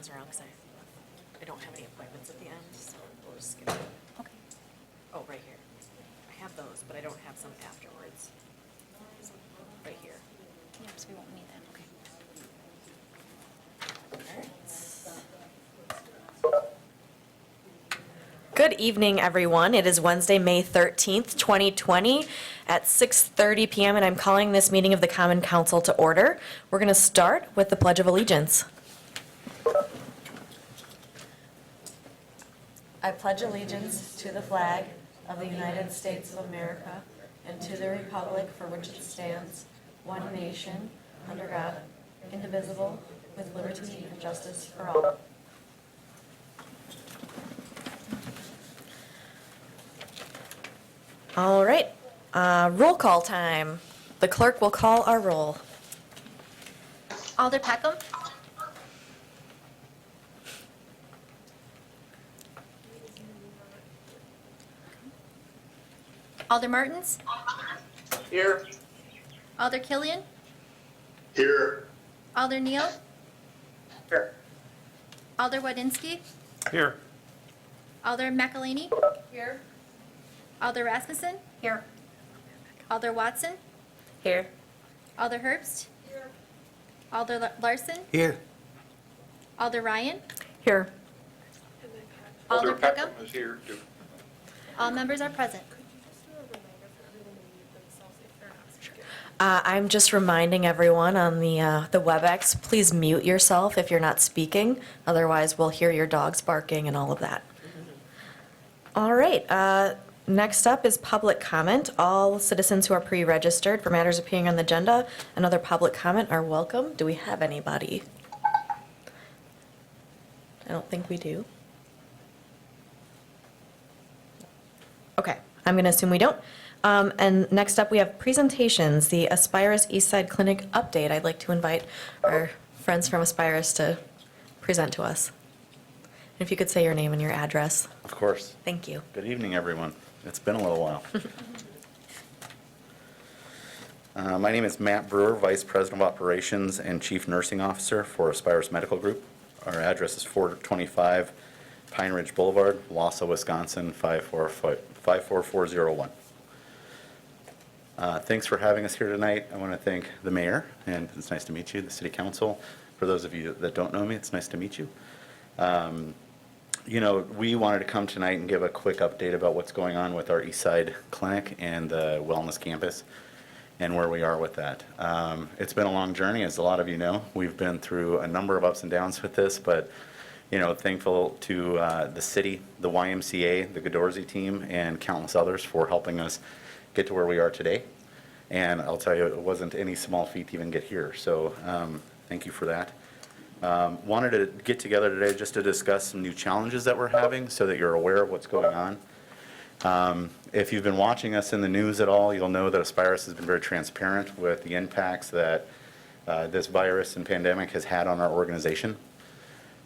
those around because I don't have any appointments at the end, so we'll just skip it. Okay. Oh, right here. I have those, but I don't have some afterwards. Right here. Yep, so we won't need that, okay. Good evening, everyone. It is Wednesday, May 13th, 2020 at 6:30 p.m. and I'm calling this meeting of the Common Council to order. We're going to start with the Pledge of Allegiance. I pledge allegiance to the flag of the United States of America and to the republic for which it stands, one nation, under God, indivisible, with liberty and justice for all. All right, roll call time. The clerk will call our roll. Alder Peckham? Alder Martins? Here. Alder Killian? Here. Alder Neal? Here. Alder Wadinski? Here. Alder McElhaney? Here. Alder Rasmussen? Here. Alder Watson? Here. Alder Herbst? Here. Alder Larson? Here. Alder Ryan? Here. Alder Peckham? is here too. All members are present. I'm just reminding everyone on the WebEx, please mute yourself if you're not speaking. Otherwise, we'll hear your dogs barking and all of that. All right. Next up is public comment. All citizens who are pre-registered for matters appearing on the agenda and other public comment are welcome. Do we have anybody? I don't think we do. Okay, I'm going to assume we don't. And next up, we have presentations, the Aspirus Eastside Clinic update. I'd like to invite our friends from Aspirus to present to us. If you could say your name and your address. Of course. Thank you. Good evening, everyone. It's been a little while. My name is Matt Brewer, Vice President of Operations and Chief Nursing Officer for Aspirus Medical Group. Our address is 425 Pine Ridge Boulevard, Wausau, Wisconsin, 54401. Thanks for having us here tonight. I want to thank the mayor, and it's nice to meet you, the city council. For those of you that don't know me, it's nice to meet you. You know, we wanted to come tonight and give a quick update about what's going on with our Eastside Clinic and the Wellness Campus and where we are with that. It's been a long journey, as a lot of you know. We've been through a number of ups and downs with this, but, you know, thankful to the city, the YMCA, the Godorsey team, and countless others for helping us get to where we are today. And I'll tell you, it wasn't any small feat to even get here, so thank you for that. Wanted to get together today just to discuss some new challenges that we're having so that you're aware of what's going on. If you've been watching us in the news at all, you'll know that Aspirus has been very transparent with the impacts that this virus and pandemic has had on our organization.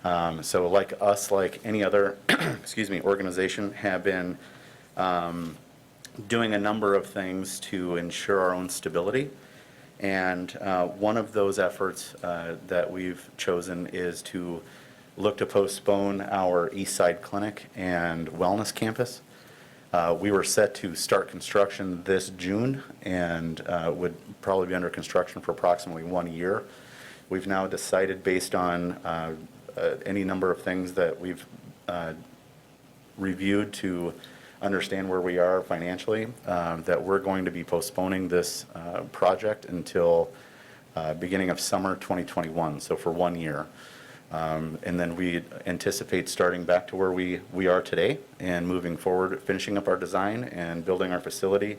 So like us, like any other excuse me, organization, have been doing a number of things to ensure our own stability. And one of those efforts that we've chosen is to look to postpone our Eastside Clinic and Wellness Campus. We were set to start construction this June and would probably be under construction for approximately 1 year. We've now decided, based on any number of things that we've reviewed to understand where we are financially, that we're going to be postponing this project until beginning of summer 2021, so for 1 year. And then we anticipate starting back to where we are today and moving forward, finishing up our design and building our facility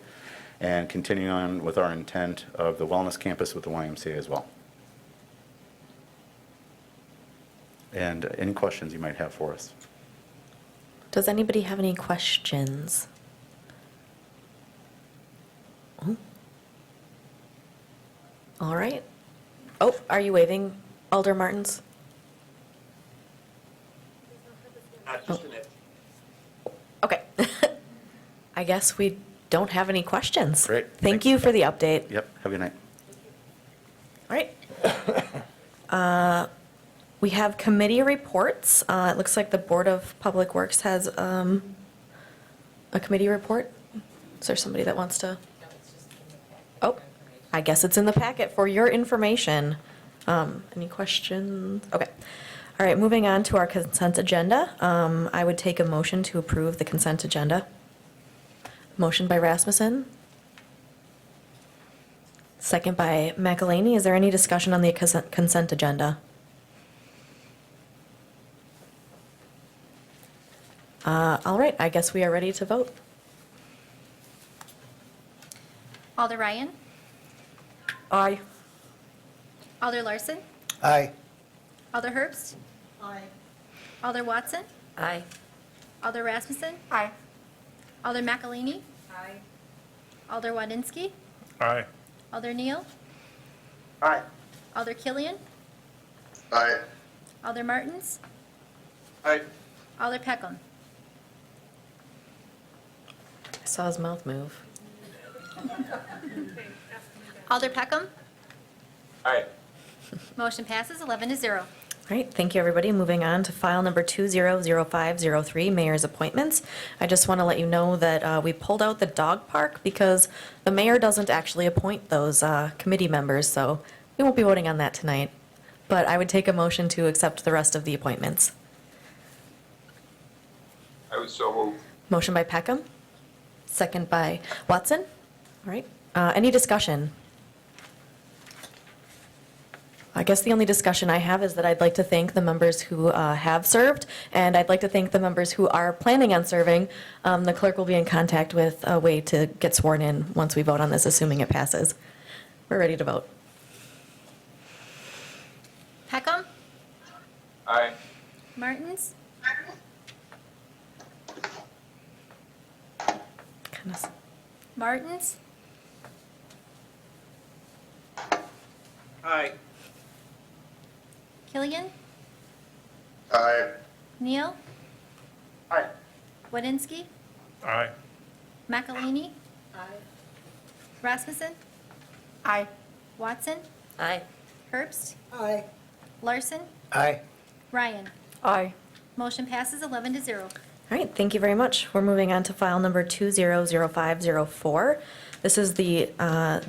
and continuing on with our intent of the wellness campus with the YMCA as well. And any questions you might have for us? Does anybody have any questions? Oh. All right. Oh, are you waving, Alder Martins? Just a minute. Okay. I guess we don't have any questions. Great. Thank Thanks. you for the update. Yep, have a good night. All right. We have committee reports. It looks like the Board of Public Works has a committee report. Is there somebody that wants to? Oh, I guess it's in the packet for your information. Any questions? Okay. All right, moving on to our consent agenda. I would take a motion to approve the consent agenda. Motion by Rasmussen. Second by McElhaney. Is there any discussion on the consent agenda? All right, I guess we are ready to vote. Alder Ryan. Aye. Alder Larson. Aye. Alder Herbst. Aye. Alder Watson. Aye. Alder Rasmussen. Aye. Alder McElhaney. Aye. Alder Wadinsky. Aye. Alder Neal. Aye. Alder Killian. Aye. Alder Martins. Aye. Alder Peckham. I saw his mouth move. Alder Peckham. Aye. Motion passes 11-0. All right, thank you, everybody. Moving on to file number 200503, Mayor's Appointments. I just want to let you know that we pulled out the dog park because the mayor doesn't actually appoint those committee members, so we won't be voting on that tonight. But I would take a motion to accept the rest of the appointments. I would so move. Motion by Peckham, second by Watson. All right, any discussion? I guess the only discussion I have is that I'd like to thank the members who have served, and I'd like to thank the members who are planning on serving. The clerk will be in contact with a way to get sworn in once we vote on this, assuming it passes. We're ready to vote. Peckham. Aye. Martins. Goodness. Martins. Aye. Killian. Aye. Neal. Aye. Wadinsky. Aye. McElhaney. Aye. Rasmussen. Aye. Watson. Aye. Herbst. Aye. Larson. Aye. Ryan. Aye. Motion passes 11-0. All right, thank you very much. We're moving on to file number 200504. This is the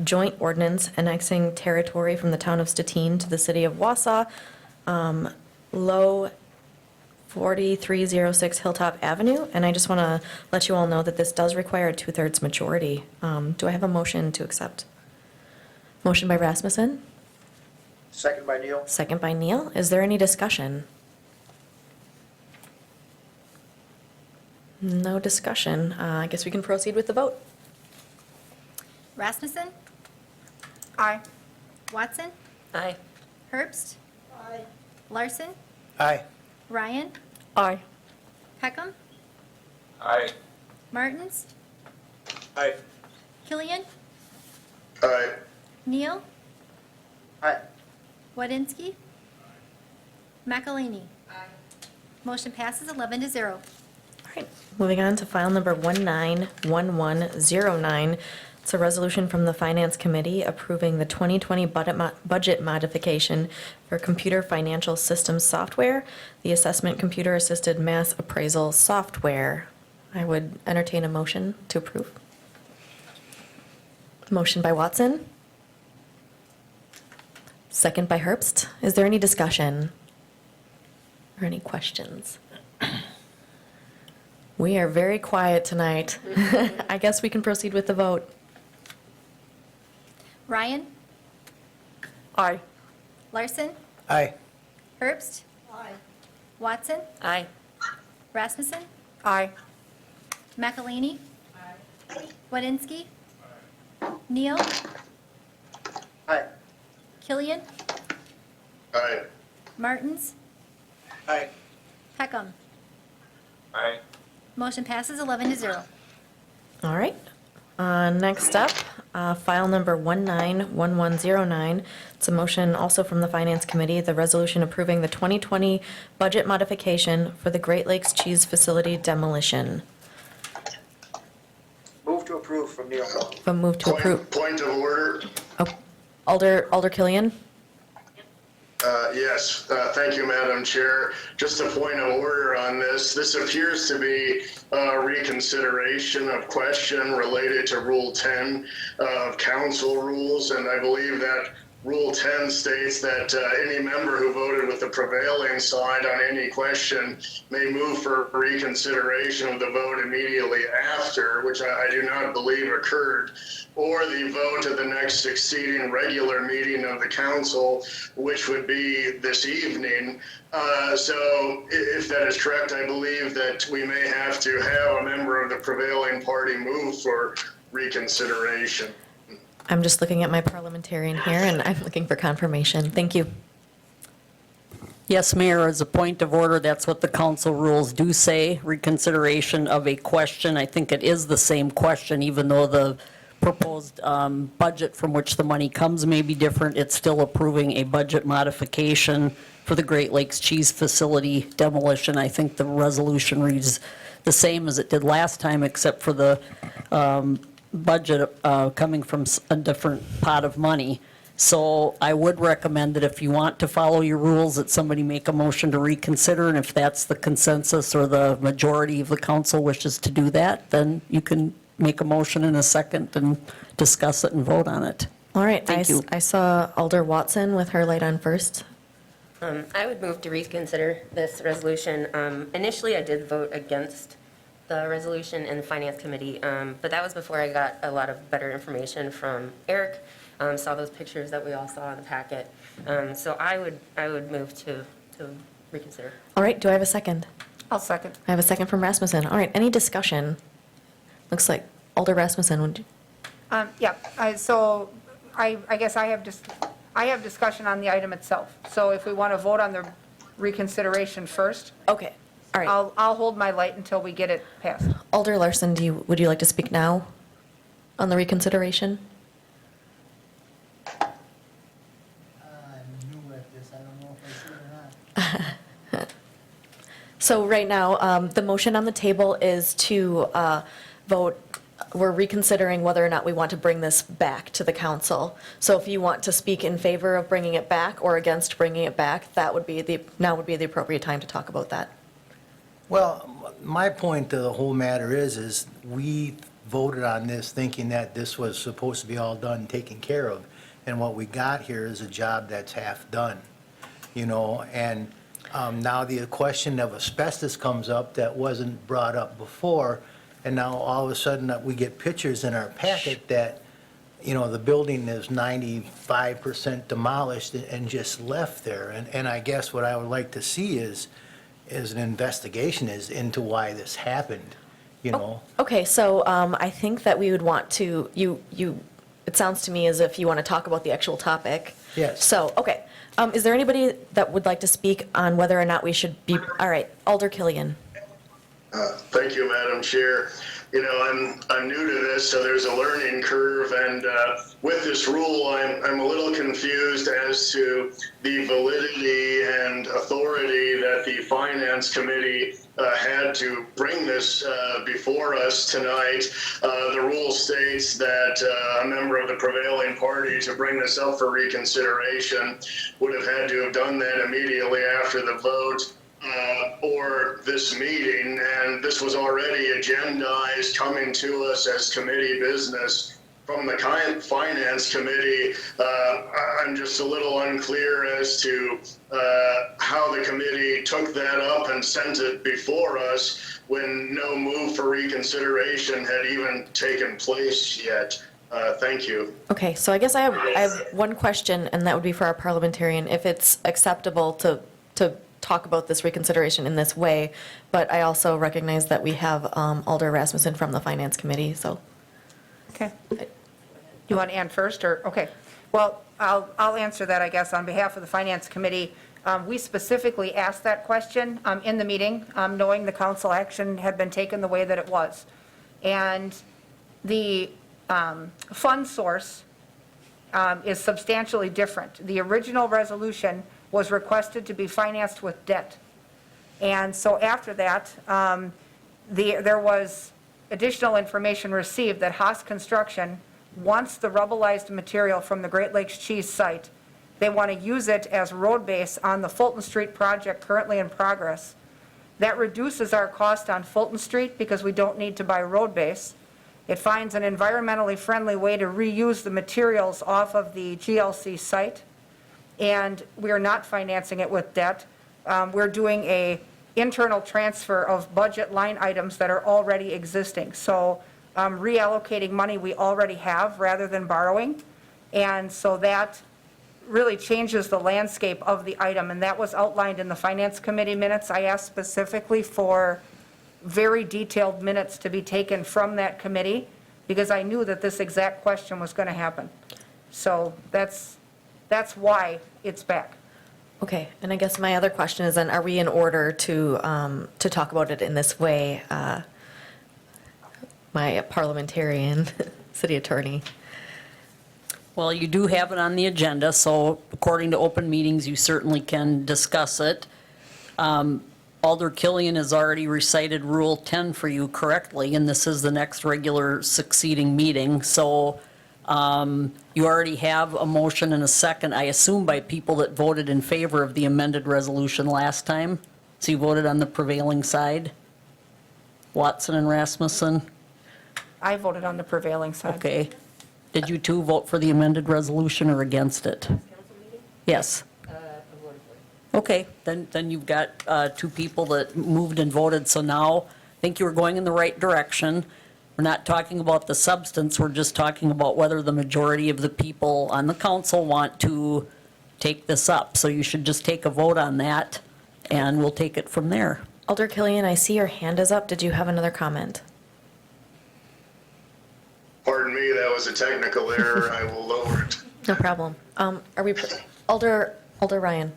joint ordinance annexing territory from the town of Stettin to the city of Wausau, low 4306 Hilltop Avenue. And I just want to let you all know that this does require a 2/3 majority. Do I have a motion to accept? Motion by Rasmussen, Second by Neal. second by Neal. Is there any discussion? No discussion. I guess we can proceed with the vote. Rasmussen. Aye. Watson. Aye. Herbst. Aye. Larson. Aye. Ryan. Aye. Peckham. Aye. Martins. Aye. Killian. Aye. Neal. Aye. Wadinsky. McElhaney. Aye. Motion passes 11-0. All right, moving on to file number 191109. It's a resolution from the Finance Committee approving the 2020 budget modification for computer financial systems software, the assessment computer assisted mass appraisal software. I would entertain a motion to approve. Motion by Watson. Second by Herbst. Is there any discussion or any questions? We are very quiet tonight. I guess we can proceed with the vote. Ryan. Aye. Larson. Aye. Herbst. Aye. Watson. Aye. Rasmussen. Aye. McElhaney. Aye. Wadinsky. Neal. Aye. Killian. Aye. Martins. Aye. Peckham. Aye. Motion passes 11-0. All right. Next up, file number 191109. It's a motion also from the Finance Committee, the resolution approving the 2020 budget modification for the Great Lakes Cheese Facility demolition. Move to approve from Neal. A move to approve. Point of order. Oh, Alder Killian? Yes, thank you, Madam Chair. Just a point of order on this. This appears to be a reconsideration of question related to Rule 10 of council rules, and I believe that Rule 10 states that any member who voted with the prevailing side on any question may move for reconsideration of the vote immediately after, which I do not believe occurred, or the vote at the next succeeding regular meeting of the council, which would be this evening. So if that is correct, I believe that we may have to have a member of the prevailing party move for reconsideration. I'm just looking at my parliamentarian here, and I'm looking for confirmation. Thank you. Yes, Mayor, as a point of order, that's what the council rules do say, reconsideration of a question. I think it is the same question, even though the proposed budget from which the money comes may be different. It's still approving a budget modification for the Great Lakes Cheese Facility demolition. I think the resolution reads the same as it did last time, except for the budget coming from a different pot of money. So I would recommend that if you want to follow your rules, that somebody make a motion to reconsider, and if that's the consensus or the majority of the council wishes to do that, then you can make a motion in a second and discuss it and vote on it. All right, Thank you. I saw Alder Watson with her light on first. I would move to reconsider this resolution. Initially, I did vote against the resolution in the Finance Committee, but that was before I got a lot of better information from Eric, saw those pictures that we all saw in the packet. So I would move to reconsider. All right, do I have a second? I'll second. I have a second from Rasmussen. All right, any discussion? Looks like Alder Rasmussen would. So I guess I have discussion on the item itself. So if we want to vote on the reconsideration first, Okay, all right. I'll hold my light until we get it passed. Alder Larson, would you like to speak now on the reconsideration? I'm new at this, I don't know if I should or not. So right now, the motion on the table is to vote, we're reconsidering whether or not we want to bring this back to the council. So if you want to speak in favor of bringing it back or against bringing it back, now would be the appropriate time to talk about that. Well, my point to the whole matter is we voted on this thinking that this was supposed to be all done, taken care of. And what we got here is a job that's half done, and now the question of asbestos comes up that wasn't brought up before. And now all of a sudden that we get pictures in our packet that, the building is 95% demolished and just left there. And I guess what I would like to see is an investigation into why this happened, Okay, so I think that we would want to, it sounds to me as if you want to talk about the actual topic. Yes. So, okay. Is there anybody that would like to speak on whether or not we should be, all right, Alder Killian. Thank you, Madam Chair. I'm new to this, so there's a learning curve, and with this rule, I'm a little confused as to the validity and authority that the Finance Committee had to bring this before us tonight. The rule states that a member of the prevailing party to bring this up for reconsideration would have had to have done that immediately after the vote. Or this meeting, and this was already agendized coming to us as committee business from the Finance Committee. I'm just a little unclear as to how the committee took that up and sent it before us when no move for reconsideration had even taken place yet. Thank you. Okay, so I guess I have one question, and that would be for our parliamentarian, if it's acceptable to talk about this reconsideration in this way, but I also recognize that we have Alder Rasmussen from the Finance Committee, so. Okay. You want Ann first, or, okay. Well, I'll answer that, I guess, on behalf of the Finance Committee. We specifically asked that question in the meeting, knowing the council action had been taken the way that it was. And the fund source is substantially different. The original resolution was requested to be financed with debt. And so after that, there was additional information received that Haas Construction wants the rubbleized material from the Great Lakes Cheese site they want to use it as road base on the Fulton Street project currently in progress. That reduces our cost on Fulton Street because we don't need to buy road base. It finds an environmentally friendly way to reuse the materials off of the GLC site, and we are not financing it with debt. We're doing a internal transfer of budget line items that are already existing. So reallocating money we already have rather than borrowing. And so that really changes the landscape of the item, and that was outlined in the Finance Committee minutes. I asked specifically for very detailed minutes to be taken from that committee because I knew that this exact question was going to happen. So that's why it's back. Okay, and I guess my other question is then, are we in order to talk about it in this way? My parliamentarian city attorney. Well, you do have it on the agenda, so according to open meetings, you certainly can discuss it. Alder Killian has already recited Rule 10 for you correctly, and this is the next regular succeeding meeting. So you already have a motion and a second, I assume, by people that voted in favor of the amended resolution last time. So you voted on the prevailing side? Watson and Rasmussen? I voted on the prevailing side. Okay. Did you two vote for the amended resolution or against it? Yes. Okay, then you've got two people that moved and voted, so now I think you were going in the right direction. We're not talking about the substance, we're just talking about whether the majority of the people on the council want to take this up. So you should just take a vote on that, and we'll take it from there. Alder Killian, I see your hand is up. Did you have another comment? Pardon me, that was a technical error. I will lower it. No problem. Are we, Alder Ryan?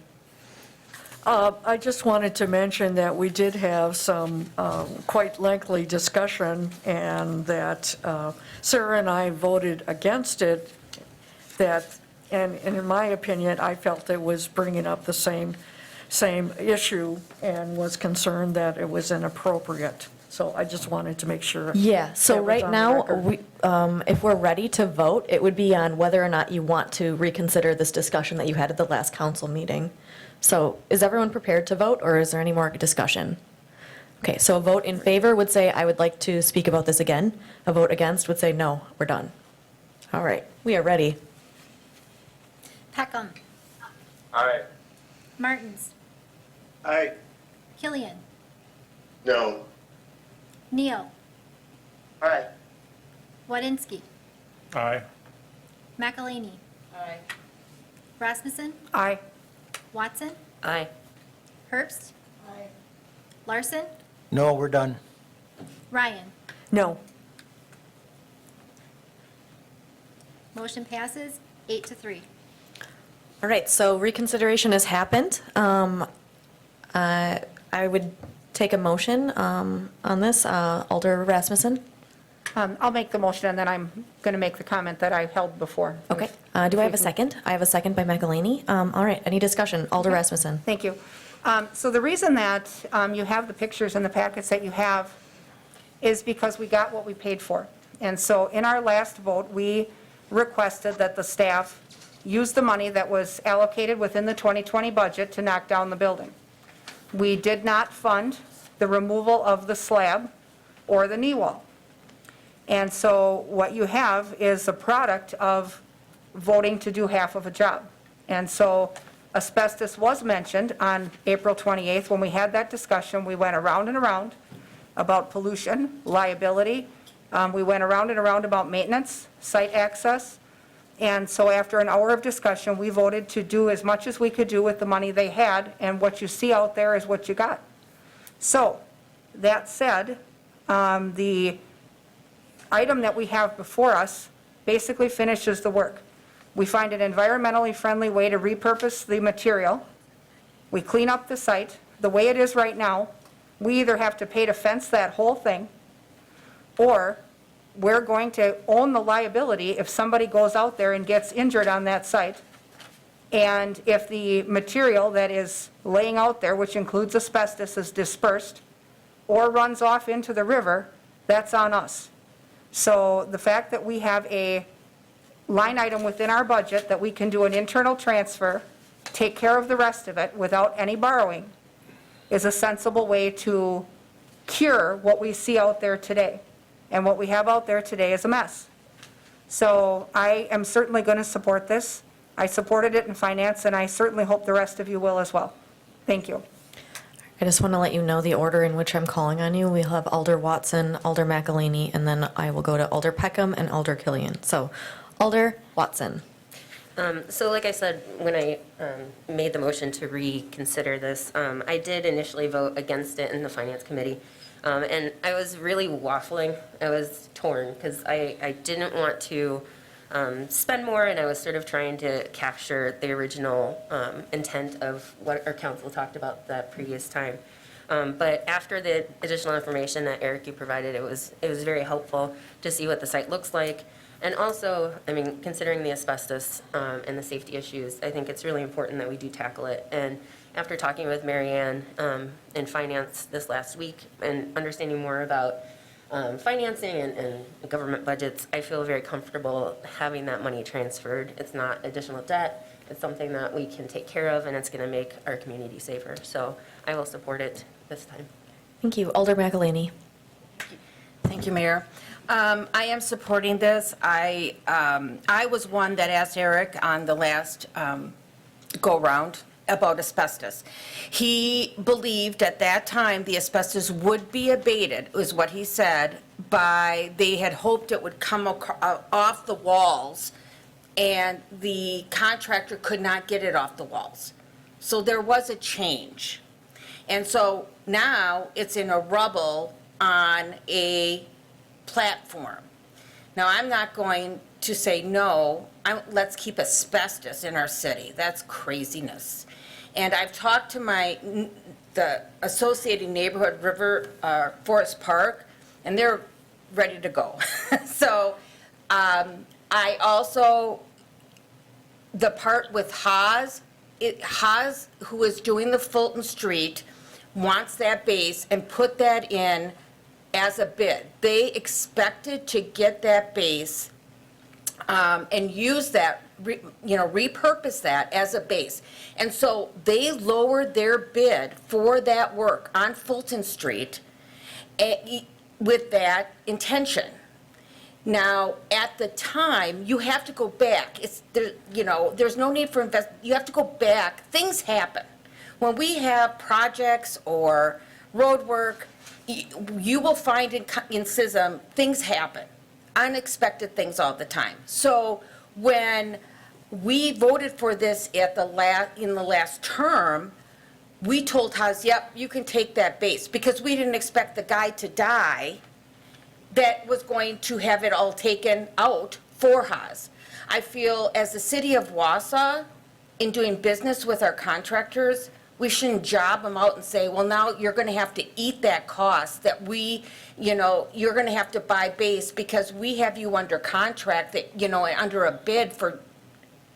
I just wanted to mention that we did have some quite lengthy discussion, and that Sarah and I voted against it, and in my opinion, I felt it was bringing up the same issue and was concerned that it was inappropriate. So I just wanted to make sure. Yeah, so that was right on the now, record. if we're ready to vote, it would be on whether or not you want to reconsider this discussion that you had at the last council meeting. So is everyone prepared to vote, or is there any more discussion? Okay, so a vote in favor would say, I would like to speak about this again. A vote against would say, no, we're done. All right, we are ready. Peckham. Aye. Martins. Aye. Killian. No. Neal. Aye. Wadinsky. Aye. McElhaney. Aye. Rasmussen. Aye. Watson. Aye. Herbst. Larson. No, we're done. Ryan. No. Motion passes 8-3. All right, so reconsideration has happened. I would take a motion on this. Alder Rasmussen? I'll make the motion, and then I'm going to make the comment that I held before. Okay. Do I have a second? I have a second by McElhaney. All right, any discussion? Alder Rasmussen? Thank you. So the reason that you have the pictures in the packets that you have is because we got what we paid for. And so in our last vote, we requested that the staff use the money that was allocated within the 2020 budget to knock down the building. We did not fund the removal of the slab or the knee wall. And so what you have is a product of voting to do half of a job. And so asbestos was mentioned on April 28th. When we had that discussion, we went around and around about pollution, liability. We went around and around about maintenance, site access. And so after an hour of discussion, we voted to do as much as we could do with the money they had, and what you see out there is what you got. So, that said, the item that we have before us basically finishes the work. We find an environmentally friendly way to repurpose the material. We clean up the site. The way it is right now, we either have to pay to fence that whole thing, or we're going to own the liability if somebody goes out there and gets injured on that site. And if the material that is laying out there, which includes asbestos, is dispersed or runs off into the river, that's on us. So the fact that we have a line item within our budget that we can do an internal transfer, take care of the rest of it without any borrowing, is a sensible way to cure what we see out there today. And what we have out there today is a mess. So I am certainly going to support this. I supported it in finance, and I certainly hope the rest of you will as well. Thank you. I just want to let you know the order in which I'm calling on you. We'll have Alder Watson, Alder McElhaney, and then I will go to Alder Peckham and Alder Killian. So Alder Watson. So like I said, when I made the motion to reconsider this, I did initially vote against it in the Finance Committee. And I was really waffling. I was torn because I didn't want to spend more, and I was sort of trying to capture the original intent of what our council talked about that previous time. But after the additional information that Eric, you provided, it was very helpful to see what the site looks like. And also, I mean, considering the asbestos and the safety issues, I think it's really important that we do tackle it. And after talking with Mary Ann in finance this last week and understanding more about financing and government budgets, I feel very comfortable having that money transferred. It's not additional debt. It's something that we can take care of, and it's going to make our community safer. So I will support it this time. Thank you. Alder McElhaney. Thank you, Mayor. I am supporting this. I was one that asked Eric on the last go-round about asbestos. He believed at that time the asbestos would be abated, is what he said, they had hoped it would come off the walls, and the contractor could not get it off the walls. So there was a change. And so now it's in a rubble on a platform. Now, I'm not going to say no, let's keep asbestos in our city. That's craziness. And I've talked to the associated neighborhood, Forest Park, and they're ready to go. So I also, the part with Haas, who is doing the Fulton Street, wants that base and put that in as a bid. They expected to get that base and use that, repurpose that as a base. And so they lowered their bid for that work on Fulton Street with that intention. Now, at the time, you have to go back. There's no need for you have to go back. Things happen. When we have projects or road work, you will find in CISM, things happen, unexpected things all the time. So when we voted for this in the last term, we told Haas, yep, you can take that base, because we didn't expect the guy to die that was going to have it all taken out for Haas. I feel as the city of Wausau, in doing business with our contractors, we shouldn't job them out and say, well, now you're going to have to eat that cost that you're going to have to buy base because we have you under contract that, under a bid for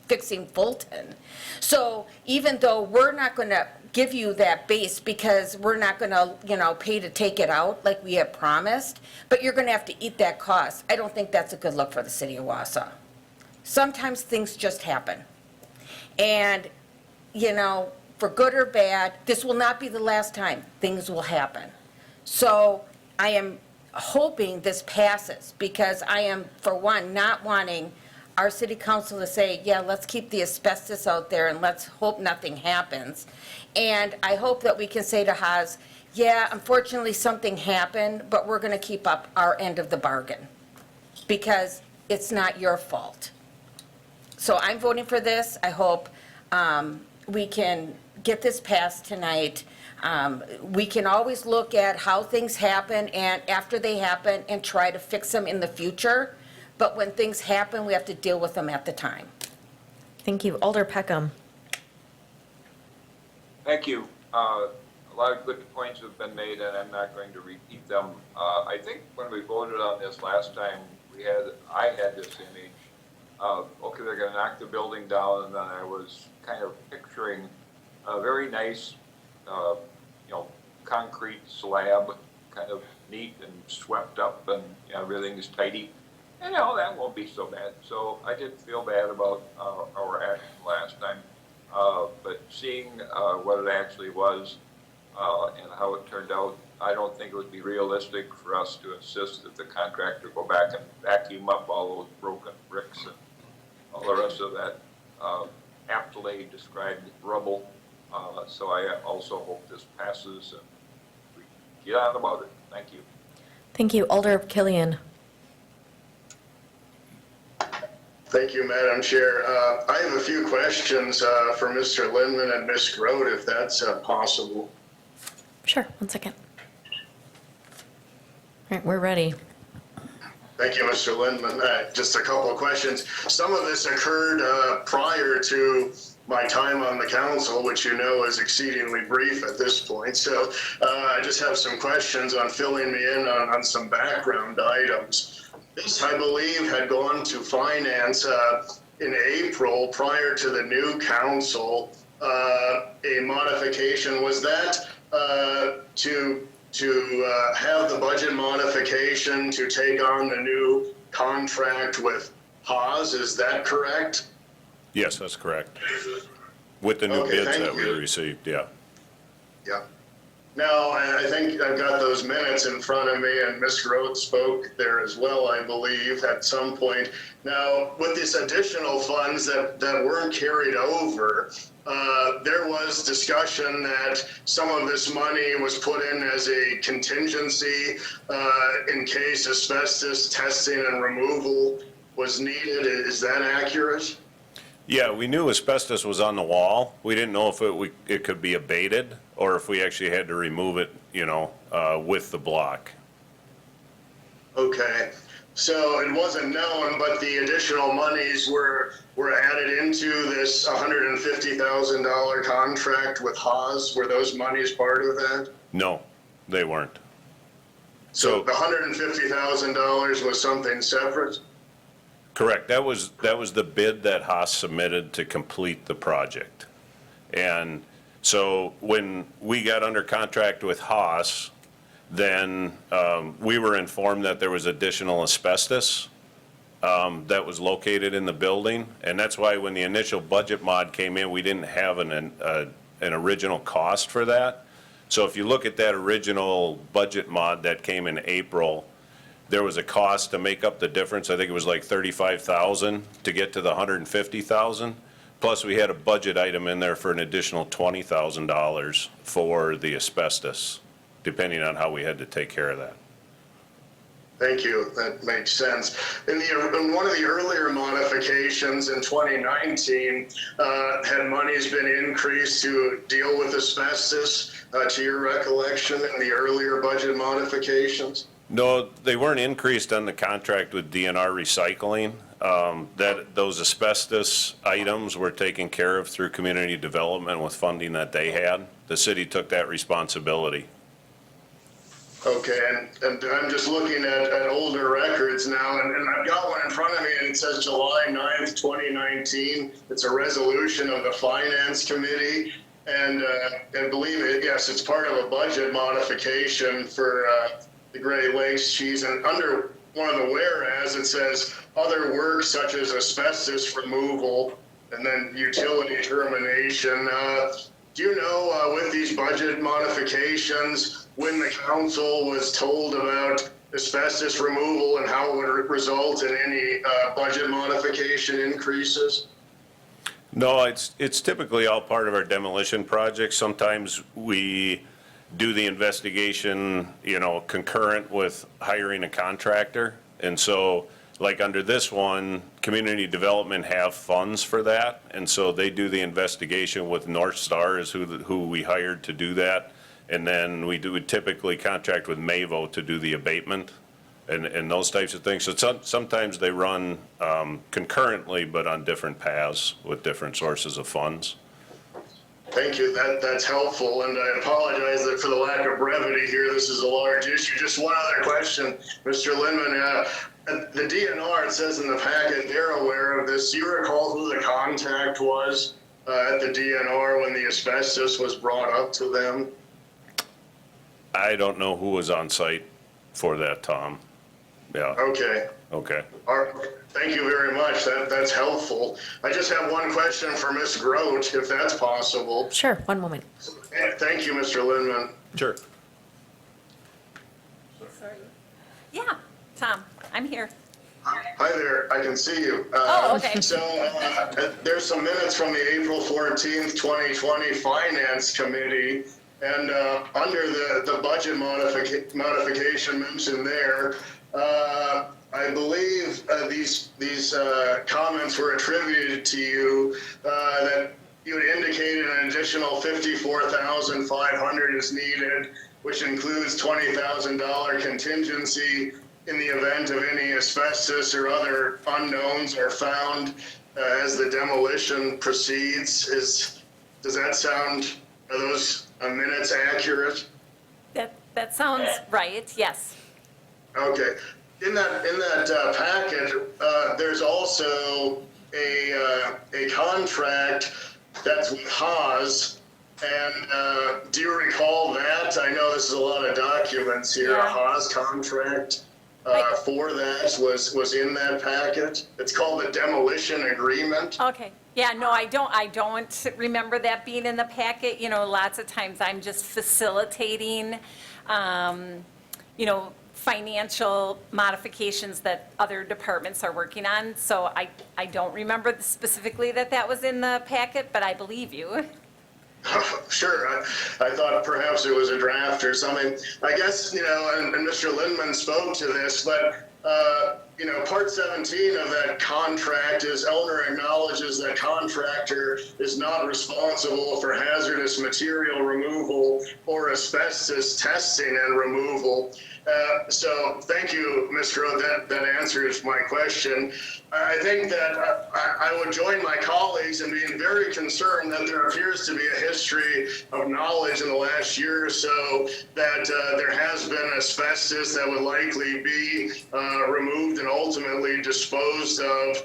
fixing Fulton. So even though we're not going to give you that base because we're not going to, pay to take it out like we have promised, but you're going to have to eat that cost. I don't think that's a good look for the city of Wausau. Sometimes things just happen. And, for good or bad, this will not be the last time things will happen. So I am hoping this passes, because I am, for one, not wanting our city council to say, yeah, let's keep the asbestos out there and let's hope nothing happens. And I hope that we can say to Haas, yeah, unfortunately something happened, but we're going to keep up our end of the bargain, because it's not your fault. So I'm voting for this. I hope we can get this passed tonight. We can always look at how things happen and after they happen and try to fix them in the future. But when things happen, we have to deal with them at the time. Thank you. Alder Peckham. Thank you. A lot of good points have been made, and I'm not going to repeat them. I think when we voted on this last time, I had this image of, okay, they're going to knock the building down, and then I was kind of picturing a very nice, concrete slab, kind of neat and swept up, and everything is tidy. And that won't be so bad. So I did feel bad about our action last time. But seeing what it actually was and how it turned out, I don't think it would be realistic for us to insist that the contractor go back and vacuum up all those broken bricks and all the rest of that aptly described rubble. So I also hope this passes and we get on about it. Thank you. Thank you. Alder Killian. Thank you, Madam Chair. I have a few questions for Mr. Lindman and Ms. Grote, if that's possible. Sure, one second. All right, we're ready. Thank you, Mr. Lindman. Just a couple of questions. Some of this occurred prior to my time on the council, which you know is exceedingly brief at this point. So I just have some questions on filling me in on some background items. This, I believe, had gone to finance in April prior to the new council. A modification, was that to have the budget modification to take on the new contract with Haas? Is that correct? Yes, that's correct. With the new Okay, bids thank that we you. received, yeah. Yeah. Now, I think I've got those minutes in front of me, and Ms. Grote spoke there as well, I believe, at some point. Now, with these additional funds that weren't carried over, there was discussion that some of this money was put in as a contingency in case asbestos testing and removal was needed. Is that accurate? Yeah, we knew asbestos was on the wall. We didn't know if it could be abated or if we actually had to remove it, with the block. Okay, so it wasn't known, but the additional monies were added into this $150,000 contract with Haas. Were those monies part of that? No, they weren't. So the $150,000 was something separate? Correct. That was the bid that Haas submitted to complete the project. And so when we got under contract with Haas, then we were informed that there was additional asbestos that was located in the building. And that's why when the initial budget mod came in, we didn't have an original cost for that. So if you look at that original budget mod that came in April, there was a cost to make up the difference. I think it was like $35,000 to get to the $150,000. Plus we had a budget item in there for an additional $20,000 for the asbestos, depending on how we had to take care of that. Thank you. That makes sense. In one of the earlier modifications in 2019, had monies been increased to deal with asbestos, to your recollection, in the earlier budget modifications? No, they weren't increased on the contract with DNR Recycling. Those asbestos items were taken care of through community development with funding that they had. The city took that responsibility. Okay, and I'm just looking at older records now, and I've got one in front of me, and it says July 9th, 2019. It's a resolution of the Finance Committee, and believe it, yes, it's part of a budget modification for the Great Lakes cheese, and under one of the whereas, it says other work such as asbestos removal and then utility termination. Do you know with these budget modifications, when the council was told about asbestos removal and how it would result in any budget modification increases? No, it's typically all part of our demolition projects. Sometimes we do the investigation, concurrent with hiring a contractor. And so, like under this one, community development have funds for that. And so they do the investigation with North Star is who we hired to do that. And then we would typically contract with Mavo to do the abatement and those types of things. So sometimes they run concurrently, but on different paths with different sources of funds. Thank you. That's helpful, and I apologize that for the lack of brevity here. This is a large issue. Just one other question, Mr. Lindman. The DNR, it says in the packet, they're aware of this. Do you recall who the contact was at the DNR when the asbestos was brought up to them? I don't know who was on site for that, Tom. Yeah. Okay. Okay. All right, thank you very much. That's helpful. I just have one question for Ms. Grote, if that's possible. Sure, one moment. Thank you, Mr. Lindman. Sure. Yeah, Tom, I'm here. Hi there, I can see you. Oh, okay. So there's some minutes from the April 14th, 2020 Finance Committee, and under the budget modification mentioned there, I believe these comments were attributed to you, that you had indicated an additional $54,500 is needed, which includes $20,000 contingency in the event of any asbestos or other unknowns are found as the demolition proceeds. Does that sound, are those minutes accurate? That sounds right, yes. Okay. In that packet, there's also a contract that's with Haas. And do you recall that? I know this is a lot of documents here. Yeah. A Haas contract for that was in that packet. It's called the demolition agreement. Okay, yeah, no, I don't remember that being in the packet. You know, lots of times I'm just facilitating, financial modifications that other departments are working on. So I don't remember specifically that was in the packet, but I believe you. Sure. I thought perhaps it was a draft or something. I guess, and Mr. Lindman spoke to this, but, part 17 of that contract is owner acknowledges that contractor is not responsible for hazardous material removal or asbestos testing and removal. So thank you, Mr. O. That answers my question. I think that I would join my colleagues in being very concerned that there appears to be a history of knowledge in the last year or so that there has been asbestos that would likely be removed and ultimately disposed of.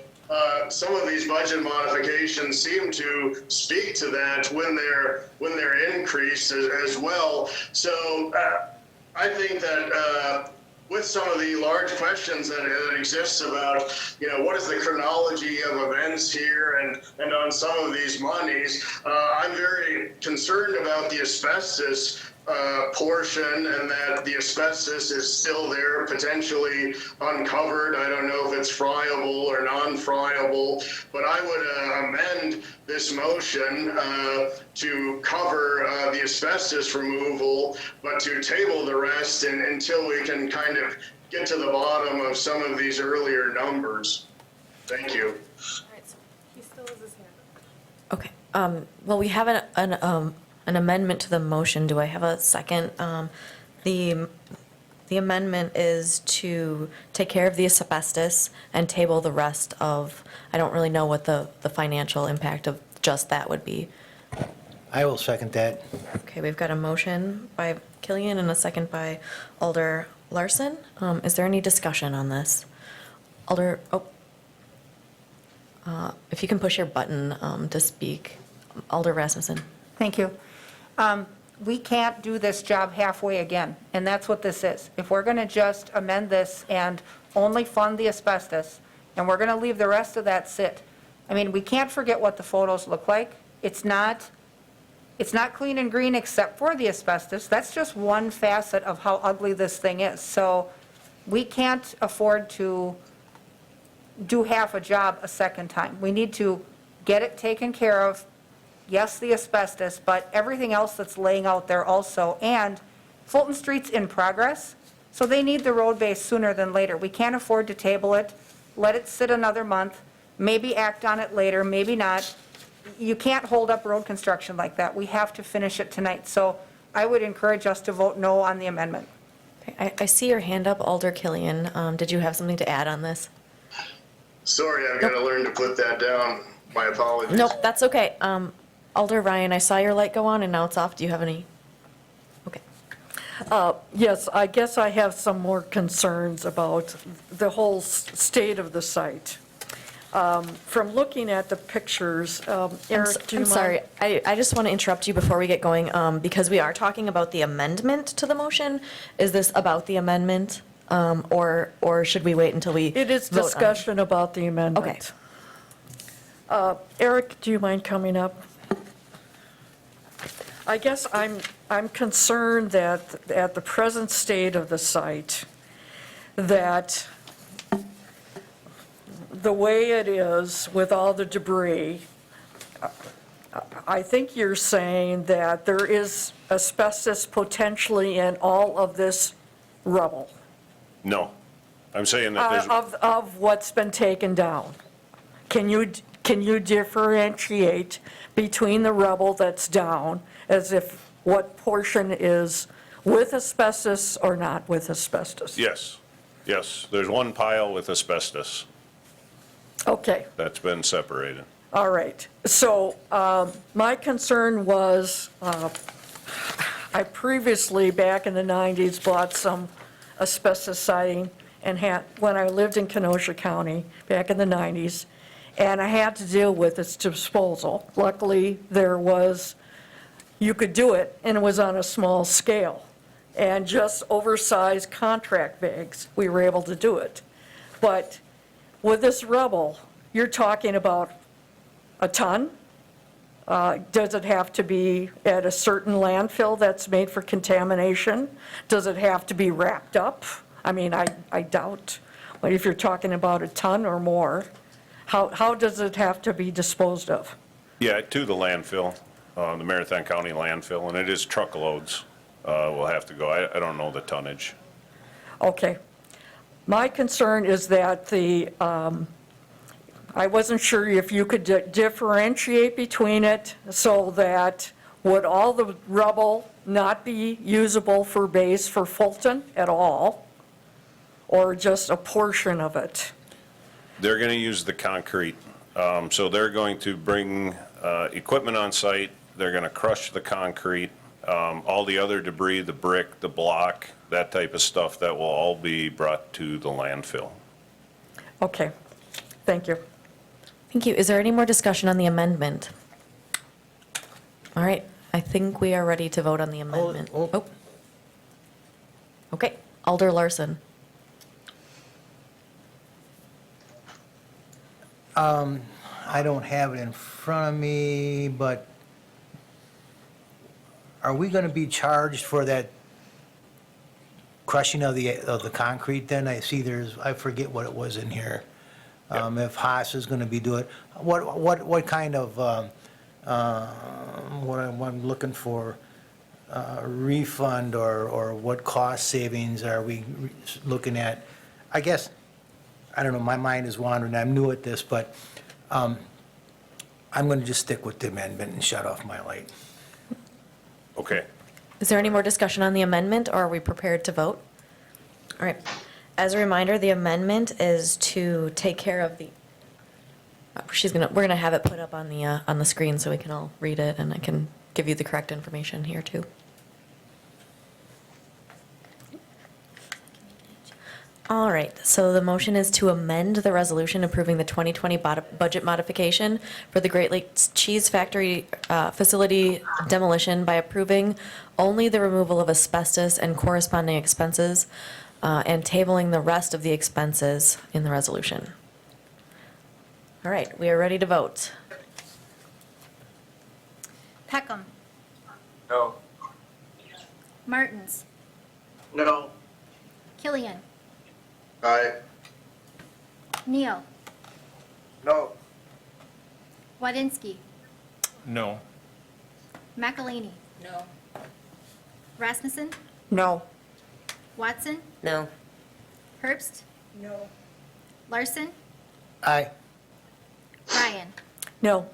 Some of these budget modifications seem to speak to that when they're increased as well. So I think that with some of the large questions that exist about, what is the chronology of events here and on some of these monies, I'm very concerned about the asbestos portion and that the asbestos is still there, potentially uncovered. I don't know if it's friable or non-friable, but I would amend this motion to cover the asbestos removal, but to table the rest until we can kind of get to the bottom of some of these earlier numbers. Thank you. He still has his hand up. Okay, well, we have an amendment to the motion. Do I have a second? The amendment is to take care of the asbestos and table the rest of, I don't really know what the financial impact of just that would be. I will second that. Okay, we've got a motion by Killian and a second by Alder Larson. Is there any discussion on this? If you can push your button to speak. Alder Rasmussen. Thank you. We can't do this job halfway again, and that's what this is. If we're going to just amend this and only fund the asbestos, and we're going to leave the rest of that sit, I mean, we can't forget what the photos look like. It's not clean and green except for the asbestos. That's just one facet of how ugly this thing is. So we can't afford to do half a job a second time. We need to get it taken care of. Yes, the asbestos, but everything else that's laying out there also. And Fulton Street's in progress, so they need the road base sooner than later. We can't afford to table it, let it sit another month, maybe act on it later, maybe not. You can't hold up road construction like that. We have to finish it tonight. So I would encourage us to vote no on the amendment. Okay, I see your hand up, Alder Killian. Did you have something to add on this? Sorry, I've got to learn to put that down. My apologies. Nope, that's okay. Alder Ryan, I saw your light go on and now it's off. Do you have any? Okay. Yes, I guess I have some more concerns about the whole state of the site. From looking at the pictures, Eric, do you I'm mind? sorry, I just want to interrupt you before we get going, because we are talking about the amendment to the motion. Is this about the amendment? Or should we wait until we It is vote on it? discussion about the amendment. Eric, do you mind coming up? I guess I'm concerned that at the present state of the site, that the way it is with all the debris, I think you're saying that there is asbestos potentially in all of this rubble No, I'm saying that there's, of what's been taken down. Can you differentiate between the rubble that's down, as if what portion is with asbestos or not with asbestos? yes, there's one pile with asbestos Okay. that's been separated. All right. So my concern was, I previously, back in the 90s, bought some asbestos siding and when I lived in Kenosha County back in the 90s, and I had to deal with its disposal. Luckily, you could do it, and it was on a small scale. And just oversized contract bags, we were able to do it. But with this rubble, you're talking about a ton? Does it have to be at a certain landfill that's made for contamination? Does it have to be wrapped up? I mean, I doubt, but if you're talking about a ton or more, how does it have to be disposed of? Yeah, to the landfill, the Marathon County landfill, and it is truckloads will have to go. I don't know the tonnage. Okay. My concern is that I wasn't sure if you could differentiate between it so that would all the rubble not be usable for base for Fulton at all, or just a portion of it? They're going to use the concrete. So they're going to bring equipment on site. They're going to crush the concrete. All the other debris, the brick, the block, that type of stuff, that will all be brought to the landfill. Okay. Thank you. Thank you. Is there any more discussion on the amendment? All right, I think we are ready to vote on the amendment. Oh. Okay, Alder Larson. I don't have it in front of me, but are we going to be charged for that crushing of the concrete then? I see I forget what it was in here. If Haas is going to be doing it, what kind of, what I'm looking for, refund or what cost savings are we looking at? I guess, I don't know, my mind is wandering, I'm new at this, but I'm going to just stick with the amendment and shut off my light. Okay. Is there any more discussion on the amendment, or are we prepared to vote? All right. As a reminder, the amendment is to take care of the, we're gonna have it put up on the screen so we can all read it, and I can give you the correct information here too. All right, so the motion is to amend the resolution approving the 2020 budget modification for the Great Lakes Cheese Factory facility demolition by approving only the removal of asbestos and corresponding expenses, and tabling the rest of the expenses in the resolution. All right, we are ready to vote. Peckham. No. Martins. No. Killian. Aye. Neal. No. Wadinsky. No. McElhaney. No. Rasmussen. No. Watson. No. Herbst. No. Larson. Aye. Ryan. No.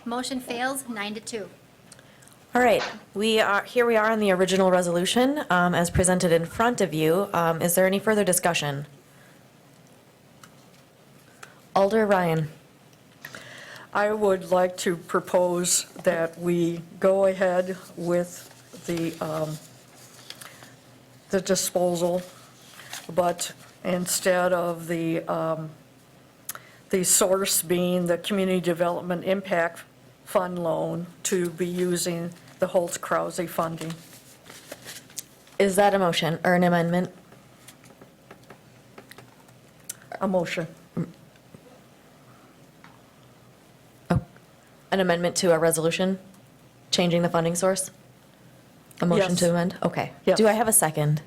Motion fails 9-2. All right, we are on the original resolution as presented in front of you. Is there any further discussion? Alder Ryan. I would like to propose that we go ahead with the disposal, but instead of the source being the community development impact fund loan to be using the Holtz-Krause funding. Is that a motion or an amendment? A motion. An amendment to a resolution, changing the funding source? A motion Yes. to amend? Okay. Yes. Do I have a second?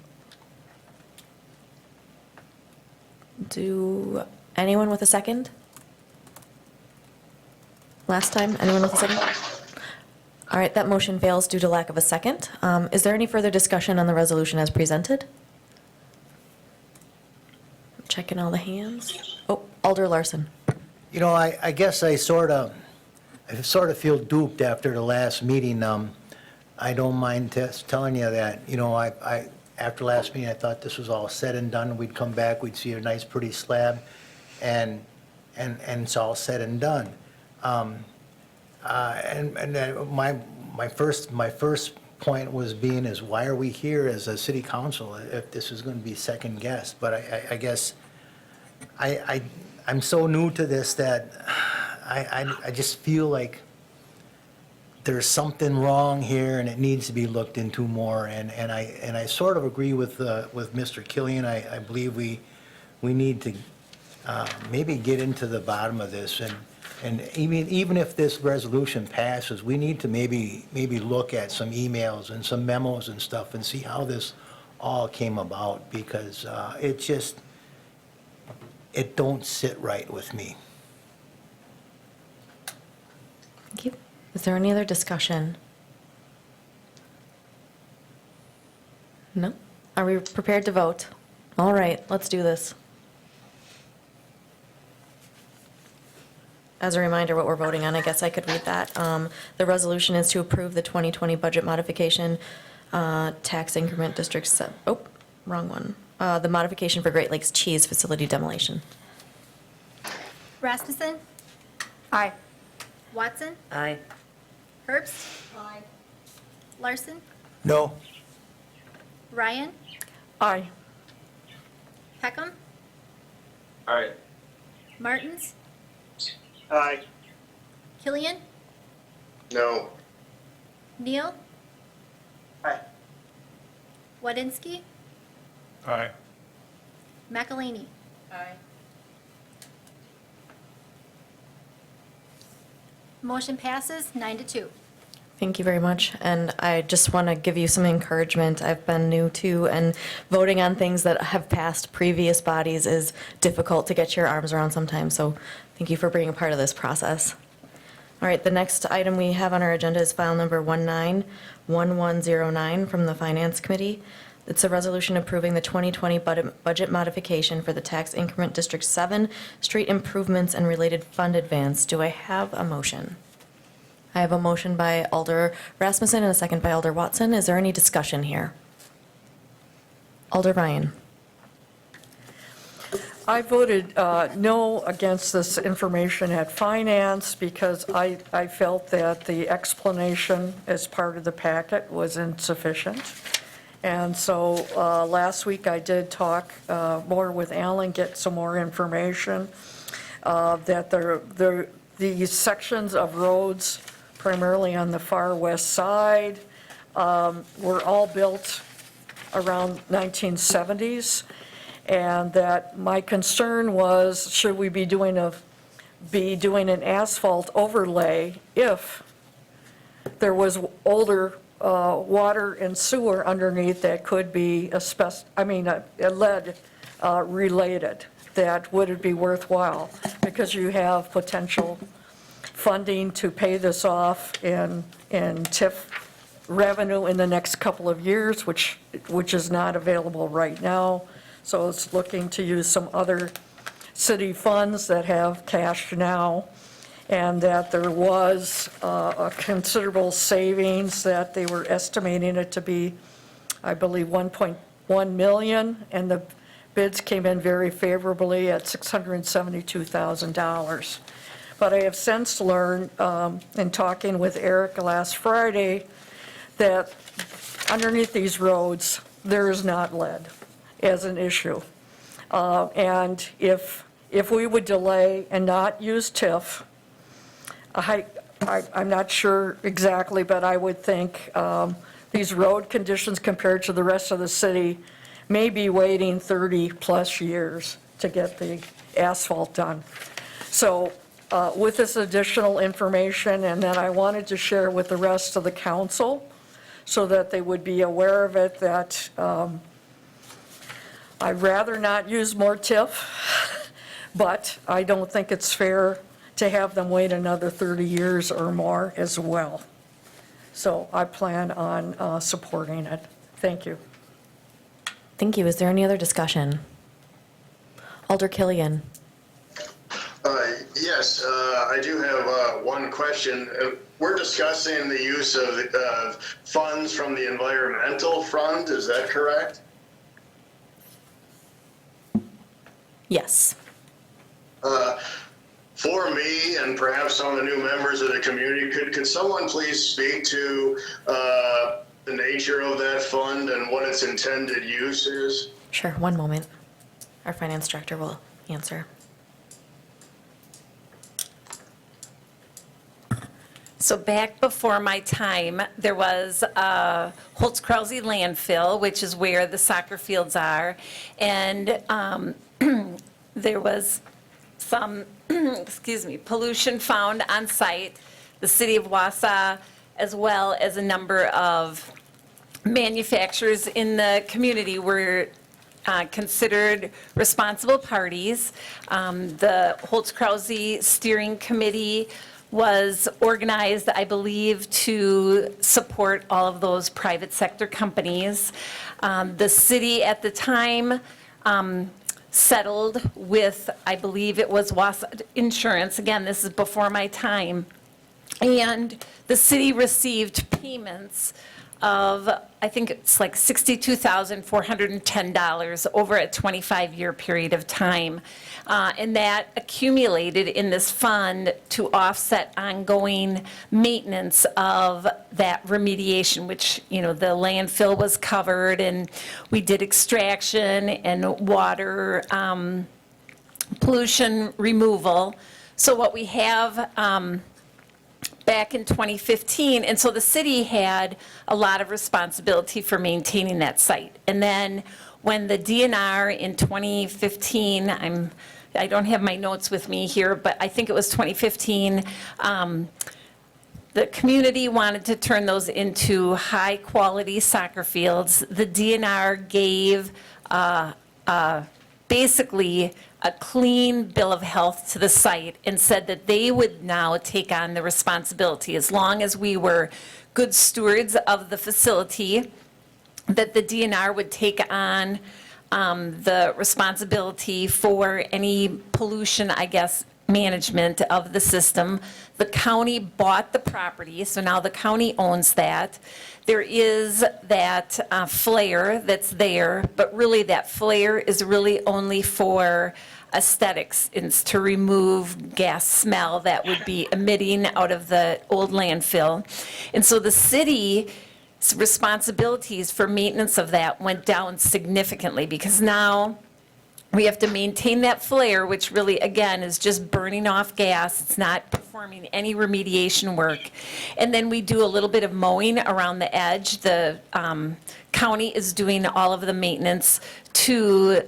Do anyone with a second? Last time, anyone with a second? All right, that motion fails due to lack of a second. Is there any further discussion on the resolution as presented? Checking all the hands. Oh, Alder Larson. You know, I guess I sort of feel duped after the last meeting. I don't mind telling you that, you know, I after last meeting, I thought this was all said and done. We'd come back, we'd see a nice, pretty slab, and it's all said and done. My first point was is why are we here as a city council if this is going to be second guessed? But I guess I'm so new to this that I just feel like there's something wrong here and it needs to be looked into more. And I sort of agree with Mr. Killian. I believe we need to maybe get into the bottom of this. And even if this resolution passes, we need to maybe look at some emails and some memos and stuff and see how this all came about, because it don't sit right with me. Thank you. Is there any other discussion? No? Are we prepared to vote? All right, let's do this. As a reminder, what we're voting on, I guess I could read that. The resolution is to approve the 2020 budget modification, tax increment district, wrong one. The modification for Great Lakes Cheese Facility demolition. Rasmussen? Aye. Watson? Aye. Herbst? Aye. Larson? No? Ryan? Aye. Peckham? Aye. Martins? Aye. Killian? No. Neal? Aye. Wadinsky? Aye. McElhaney? Aye. Motion passes 9-2. Thank you very much, and I just want to give you some encouragement. I've been new too, and voting on things that have passed previous bodies is difficult to get your arms around sometimes, so thank you for being a part of this process. All right, the next item we have on our agenda is file number 191109 from the Finance Committee. It's a resolution approving the 2020 budget modification for the Tax Increment District 7 street improvements and related fund advance. Do I have a motion? I have a motion by Alder Rasmussen and a second by Alder Watson. Is there any discussion here? Alder Ryan. I voted no against this information at Finance because I felt that the explanation as part of the packet was insufficient. And so last week I did talk more with Alan, get some more information, that these sections of roads, primarily on the far west side, were all built around 1970s. And that my concern was, should we be doing an asphalt overlay if there was older water and sewer underneath that could be lead related, that would it be worthwhile? Because you have potential funding to pay this off in TIF revenue in the next couple of years, which is not available right now. So it's looking to use some other city funds that have cash now, and that there was a considerable savings, that they were estimating it to be, I believe, 1.1 million, and the bids came in very favorably at $672,000. But I have since learned, in talking with Eric last Friday, that underneath these roads, there is not lead as an issue. And if we would delay and not use TIF, I'm not sure exactly, but I would think these road conditions compared to the rest of the city may be waiting 30-plus years to get the asphalt done. So with this additional information, and then I wanted to share with the rest of the council so that they would be aware of it, that I'd rather not use more TIF, but I don't think it's fair to have them wait another 30 years or more as well. So I plan on supporting it. Thank you. Thank you. Is there any other discussion? Alder Killian. Yes, I do have one question. We're discussing the use of funds from the environmental fund, is that correct? Yes. For me, and perhaps some of the new members of the community, could someone please speak to the nature of that fund and what its intended use is? Sure, one moment. Our finance director will answer. So back before my time, there was a Holtz-Krause landfill, which is where the soccer fields are, and there was some, pollution found on site. The city of Wausau, as well as a number of manufacturers in the community, were considered responsible parties. The Holtz-Krause Steering Committee was organized, I believe, to support all of those private sector companies. The city at the time settled with, I believe it was Wausau Insurance. Again, this is before my time. And the city received payments of, I think it's like $62,410 over a 25-year period of time. And that accumulated in this fund to offset ongoing maintenance of that remediation, which, the landfill was covered, and we did extraction and water pollution removal. So what we have back in 2015, and so the city had a lot of responsibility for maintaining that site. And then when the DNR in 2015, I don't have my notes with me here, but I think it was 2015, the community wanted to turn those into high-quality soccer fields. The DNR gave basically a clean bill of health to the site and said that they would now take on the responsibility, as long as we were good stewards of the facility, that the DNR would take on the responsibility for any pollution, management of the system. The county bought the property, so now the county owns that. There is that flare that's there, but really that flare is really only for aesthetics. It's to remove gas smell that would be emitting out of the old landfill. And so the city's responsibilities for maintenance of that went down significantly, because now we have to maintain that flare, which really, again, is just burning off gas. It's not performing any remediation work. And then we do a little bit of mowing around the edge. The county is doing all of the maintenance to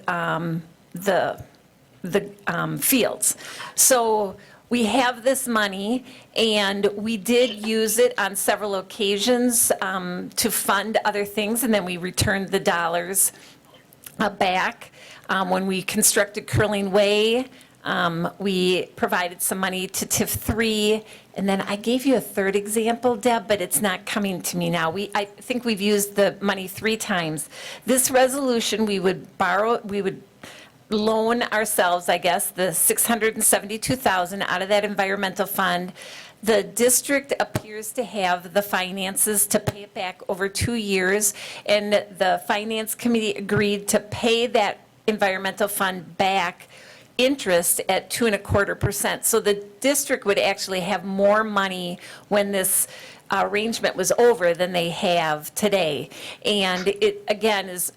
the fields. So we have this money, and we did use it on several occasions to fund other things, and then we returned the dollars back. When we constructed Curling Way, we provided some money to TIF 3, and then I gave you a third example, Deb, but it's not coming to me now. I think we've used the money 3 times. This resolution, we would loan ourselves, the $672,000 out of that environmental fund. The district appears to have the finances to pay it back over 2 years, and the finance committee agreed to pay that environmental fund back interest at 2.25%. So the district would actually have more money when this arrangement was over than they have today. And it, again, is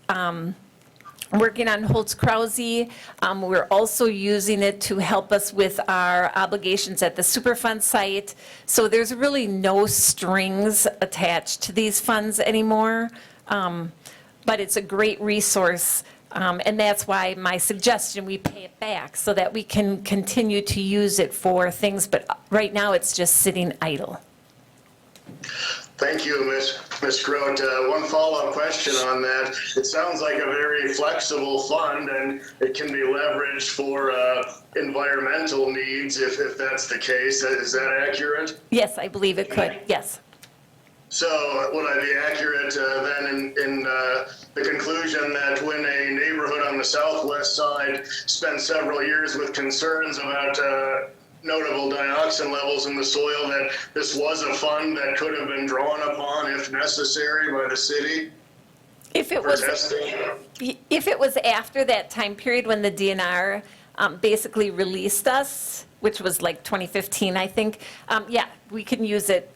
working on Holtz-Krause. We're also using it to help us with our obligations at the Superfund site. So there's really no strings attached to these funds anymore. But it's a great resource, and that's why my suggestion, we pay it back so that we can continue to use it for things, but right now it's just sitting idle. Thank you, Ms. Grote. One follow-up question on that. It sounds like a very flexible fund, and it can be leveraged for environmental needs if that's the case. Is that accurate? Yes, I believe it could, yes. So would I be accurate then in the conclusion that when a neighborhood on the southwest side spent several years with concerns about notable dioxin levels in the soil, that this was a fund that could have been drawn upon if necessary by the city If it for was, testing? if it was after that time period when the DNR basically released us, which was like 2015, I think, yeah, we can use it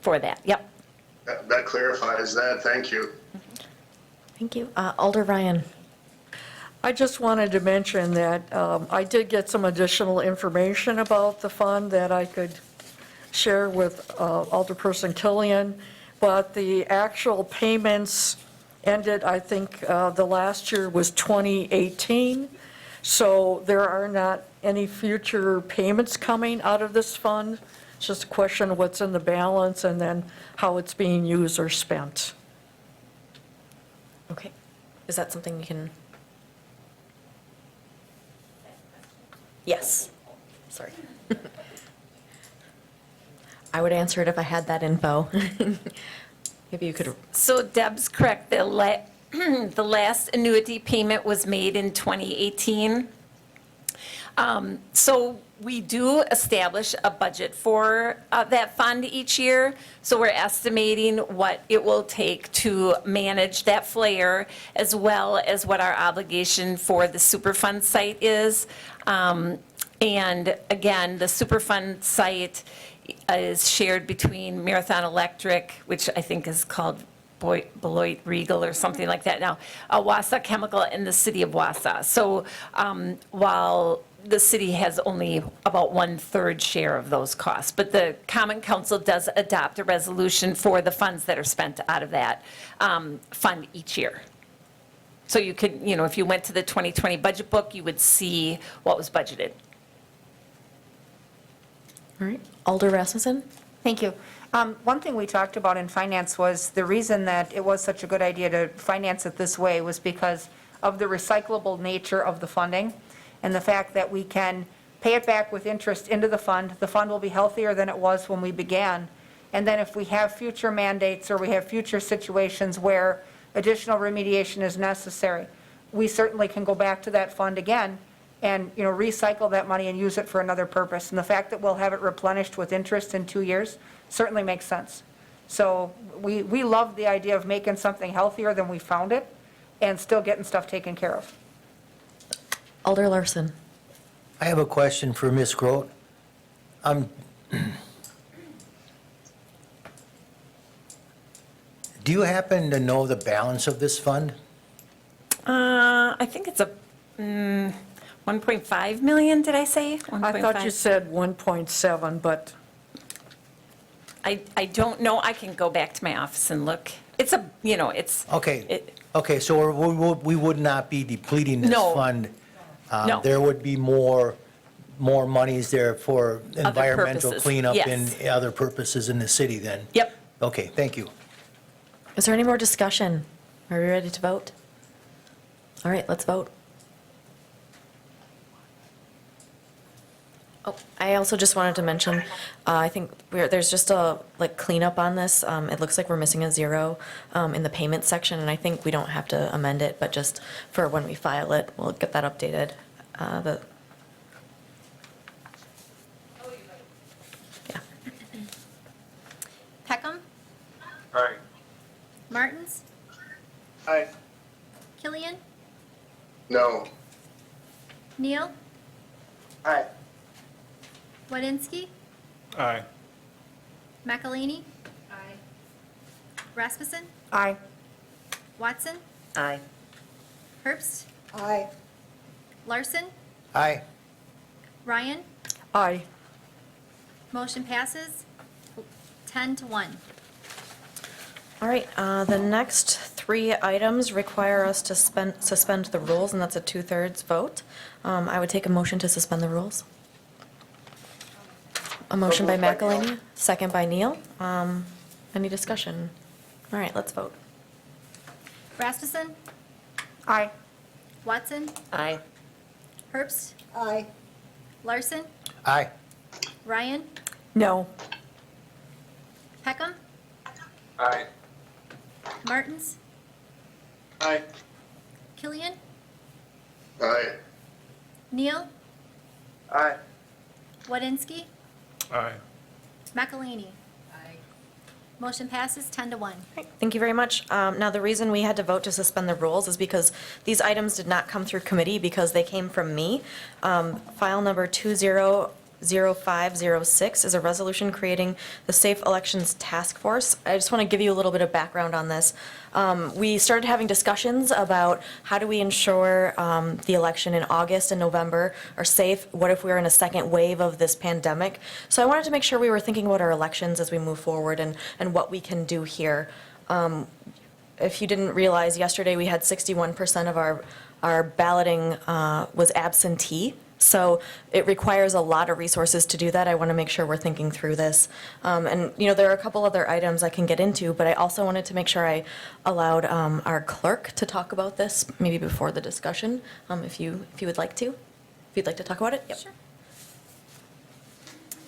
for that, yep. That clarifies that. Thank you. Thank you. Alder Ryan. I just wanted to mention that I did get some additional information about the fund that I could share with Alderperson Killian, but the actual payments ended, I think, the last year was 2018, so there are not any future payments coming out of this fund. It's just a question of what's in the balance and then how it's being used or spent. Okay. Is that something you can? Yes. Sorry. I would answer it if I had that info. Maybe you could. So Deb's correct, the last annuity payment was made in 2018. So we do establish a budget for that fund each year. So we're estimating what it will take to manage that flare, as well as what our obligation for the Superfund site is. And again, the Superfund site is shared between Marathon Electric, which I think is called Beloit Regal or something like that now, Wausau Chemical, and the city of Wausau. So while the city has only about 1/3 share of those costs, but the Common Council does adopt a resolution for the funds that are spent out of that fund each year. So you could, you know, if you went to the 2020 budget book, you would see what was budgeted. All right. Alder Rasmussen? Thank you. One thing we talked about in finance was the reason that it was such a good idea to finance it this way was because of the recyclable nature of the funding and the fact that we can pay it back with interest into the fund. The fund will be healthier than it was when we began. And then if we have future mandates or we have future situations where additional remediation is necessary, we certainly can go back to that fund again and, you know, recycle that money and use it for another purpose. And the fact that we'll have it replenished with interest in 2 years certainly makes sense. So we love the idea of making something healthier than we found it and still getting stuff taken care of. Alder Larson. I have a question for Ms. Grote. Do you happen to know the balance of this fund? I think it's a 1.5 million, did I say? I thought you 1.5? said 1.7, but I don't know. I can go back to my office and look. It's a, you know, it's. Okay, so we would not be depleting this No. fund? No. There would be more monies there for environmental purposes, cleanup yes. and other purposes in the city then? Yep. Okay, thank you. Is there any more discussion? Are we ready to vote? All right, let's vote. Oh, I also just wanted to mention, I think there's just a cleanup on this. It looks like we're missing a 0 in the payment section, and I think we don't have to amend it, but just for when we file it, we'll get that updated. Yeah. Peckham, Aye. Martins, Aye. Killian, No. Neal, Aye. Wadinsky, Aye. McElhaney. Rasmussen, Aye. Watson, Aye. Herbst? Aye. Larson? Aye. Ryan? Aye. Motion passes 10-1. All right, the next 3 items require us to suspend the rules, and that's a 2/3 vote. I would take a motion to suspend the rules. A motion by moved by Neil. McElhaney, second by Neal. Any discussion? All right, let's vote. Rasmussen? Aye. Watson? Aye. Herbst? Aye. Larson? Aye. Ryan? No. Peckham? Aye. Martins? Aye. Killian? Aye. Neal? Aye. Wadinsky? Aye. McElhaney? Motion passes 10-1. Thank you very much. Now, the reason we had to vote to suspend the rules is because these items did not come through committee because they came from me. File number 200506 is a resolution creating the Safe Elections Task Force. I just want to give you a little bit of background on this. We started having discussions about how do we ensure the election in August and November are safe? What if we're in a second wave of this pandemic? So I wanted to make sure we were thinking about our elections as we move forward and what we can do here. If you didn't realize, yesterday we had 61% of our balloting was absentee. So it requires a lot of resources to do that. I want to make sure we're thinking through this. And, you know, there are a couple other items I can get into, but I also wanted to make sure I allowed our clerk to talk about this, maybe before the discussion, if you would like to. If you'd like to talk about it? Yep. Sure.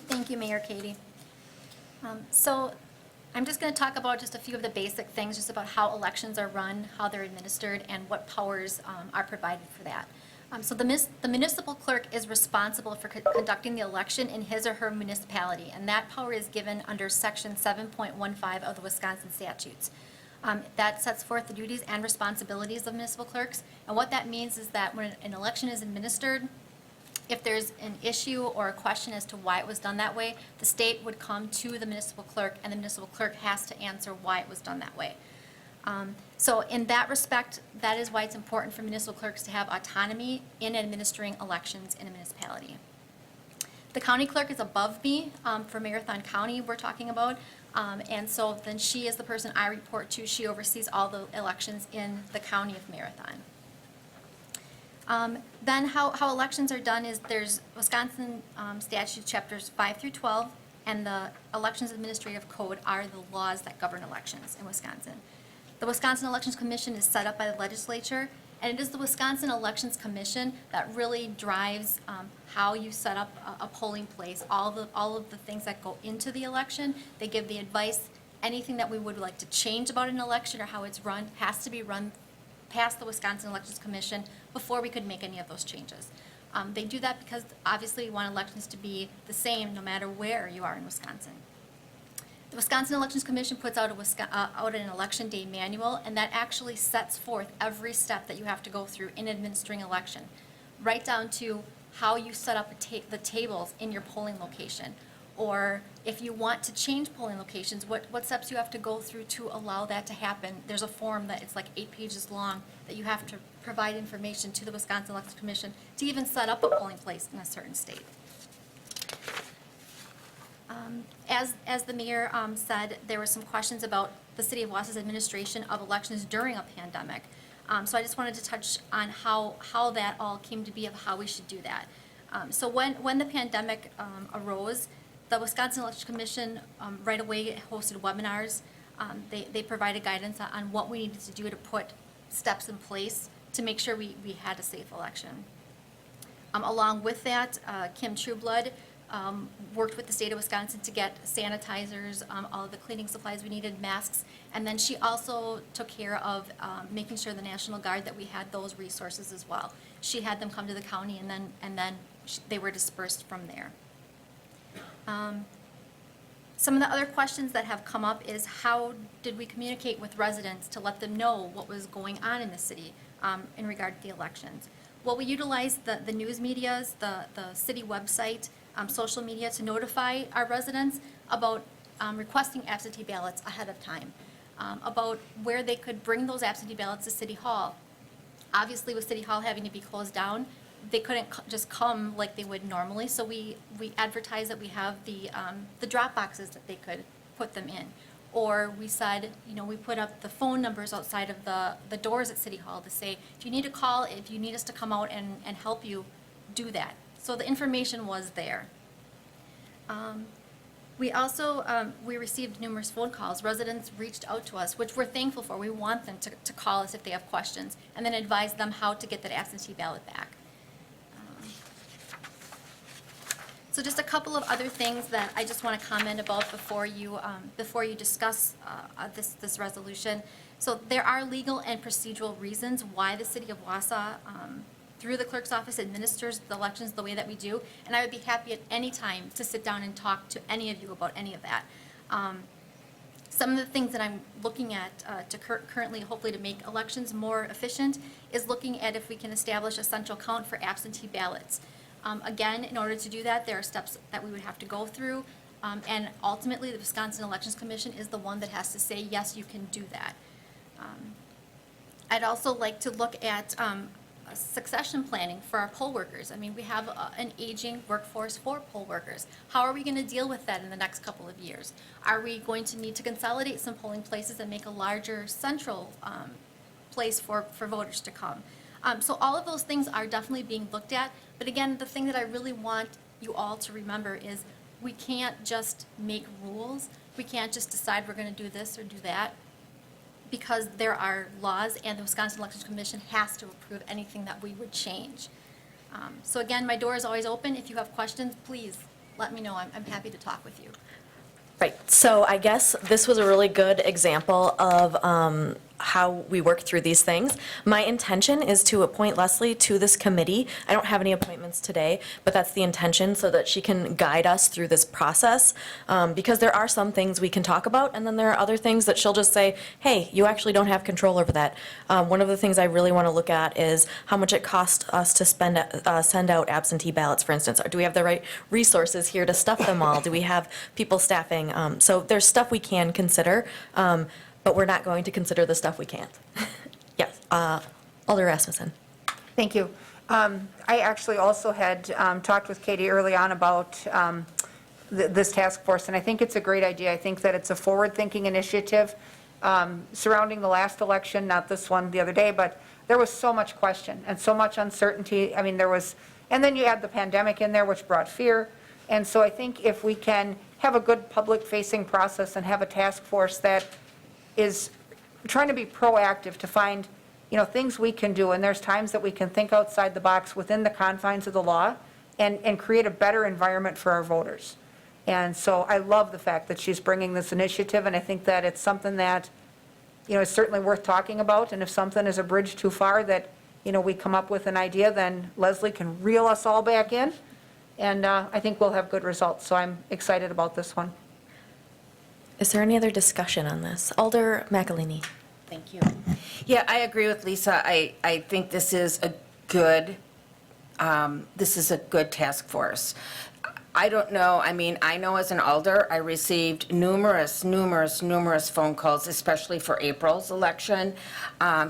Thank you, Mayor Katie. So I'm just going to talk about just a few of the basic things, just about how elections are run, how they're administered, and what powers are provided for that. So the municipal clerk is responsible for conducting the election in his or her municipality, and that power is given under Section 7.15 of the Wisconsin statutes. That sets forth the duties and responsibilities of municipal clerks, and what that means is that when an election is administered, if there's an issue or a question as to why it was done that way, the state would come to the municipal clerk, and the municipal clerk has to answer why it was done that way. So in that respect, that is why it's important for municipal clerks to have autonomy in administering elections in a municipality. The county clerk is above me for Marathon County we're talking about, and so then she is the person I report to. She oversees all the elections in the county of Marathon. Then how elections are done is there's Wisconsin statute chapters 5 through 12, and the Elections Administrative Code are the laws that govern elections in Wisconsin. The Wisconsin Elections Commission is set up by the legislature, and it is the Wisconsin Elections Commission that really drives how you set up a polling place, all of the things that go into the election. They give the advice. Anything that we would like to change about an election or how it's run has to be run past the Wisconsin Elections Commission before we could make any of those changes. They do that because obviously we want elections to be the same no matter where you are in Wisconsin. The Wisconsin Elections Commission puts out an election day manual, and that actually sets forth every step that you have to go through in administering election, right down to how you set up the tables in your polling location, or if you want to change polling locations, what steps you have to go through to allow that to happen. There's a form that it's like 8 pages long that you have to provide information to the Wisconsin Elections Commission to even set up a polling place in a certain state. As the mayor said, there were some questions about the city of Wausau's administration of elections during a pandemic. So I just wanted to touch on how that all came to be of how we should do that. So when the pandemic arose, the Wisconsin Election Commission right away hosted webinars. They provided guidance on what we needed to do to put steps in place to make sure we had a safe election. Along with that, Kim Trueblood worked with the state of Wisconsin to get sanitizers, all of the cleaning supplies we needed, masks, and then she also took care of making sure the National Guard that we had those resources as well. She had them come to the county, and then they were dispersed from there. Some of the other questions that have come up is how did we communicate with residents to let them know what was going on in the city in regard to the elections? Well, we utilized the news medias, the city website, social media to notify our residents about requesting absentee ballots ahead of time, about where they could bring those absentee ballots to City Hall, Obviously, with City Hall having to be closed down, they couldn't just come like they would normally, so we advertised that we have the drop boxes that they could put them in. Or we said, you know, we put up the phone numbers outside of the doors at City Hall to say, if you need a call, if you need us to come out and help you, do that. So the information was there. We also, we received numerous phone calls. Residents reached out to us, which we're thankful for. We want them to call us if they have questions, and then advise them how to get that absentee ballot back. So just a couple of other things that I just want to comment about before you discuss this resolution. So there are legal and procedural reasons why the city of Wausau, through the clerk's office, administers the elections the way that we do, and I would be happy at any time to sit down and talk to any of you about any of that. Some of the things that I'm looking at to currently, hopefully to make elections more efficient, is looking at if we can establish a central count for absentee ballots. Again, in order to do that, there are steps that we would have to go through, and ultimately, the Wisconsin Elections Commission is the one that has to say, yes, you can do that. I'd also like to look at succession planning for our poll workers. I mean, we have an aging workforce for poll workers. How are we going to deal with that in the next couple of years? Are we going to need to consolidate some polling places and make a larger central place for voters to come? So all of those things are definitely being looked at. But again, the thing that I really want you all to remember is we can't just make rules. We can't just decide we're going to do this or do that, because there are laws, and the Wisconsin Elections Commission has to approve anything that we would change. So again, my door is always open. If you have questions, please let me know. I'm happy to talk with you. Right, so I guess this was a really good example of how we work through these things. My intention is to appoint Leslie to this committee. I don't have any appointments today, but that's the intention, so that she can guide us through this process. Because there are some things we can talk about, and then there are other things that she'll just say, hey, you actually don't have control over that. One of the things I really want to look at is how much it costs us to send out absentee ballots, for instance. Do we have the right resources here to stuff them all? Do we have people staffing? So there's stuff we can consider, but we're not going to consider the stuff we can't. Yes, Alder Rasmussen. Thank you. I actually also had talked with Katie early on about this task force, and I think it's a great idea. I think that it's a forward-thinking initiative surrounding the last election, not this one the other day, but there was so much question and so much uncertainty. I mean, there was, and then you add the pandemic in there, which brought fear. And so I think if we can have a good public-facing process and have a task force that is trying to be proactive to find, you know, things we can do, and there's times that we can think outside the box within the confines of the law and create a better environment for our voters. And so I love the fact that she's bringing this initiative, and I think that it's something that, you know, is certainly worth talking about. And if something is a bridge too far that, you know, we come up with an idea, then Leslie can reel us all back in, and I think we'll have good results. So I'm excited about this one. Is there any other discussion on this? Alder McElhaney. Thank you. Yeah, I agree with Lisa. I think this is a good task force. I don't know, I mean, I know as an alder, I received numerous phone calls, especially for April's election.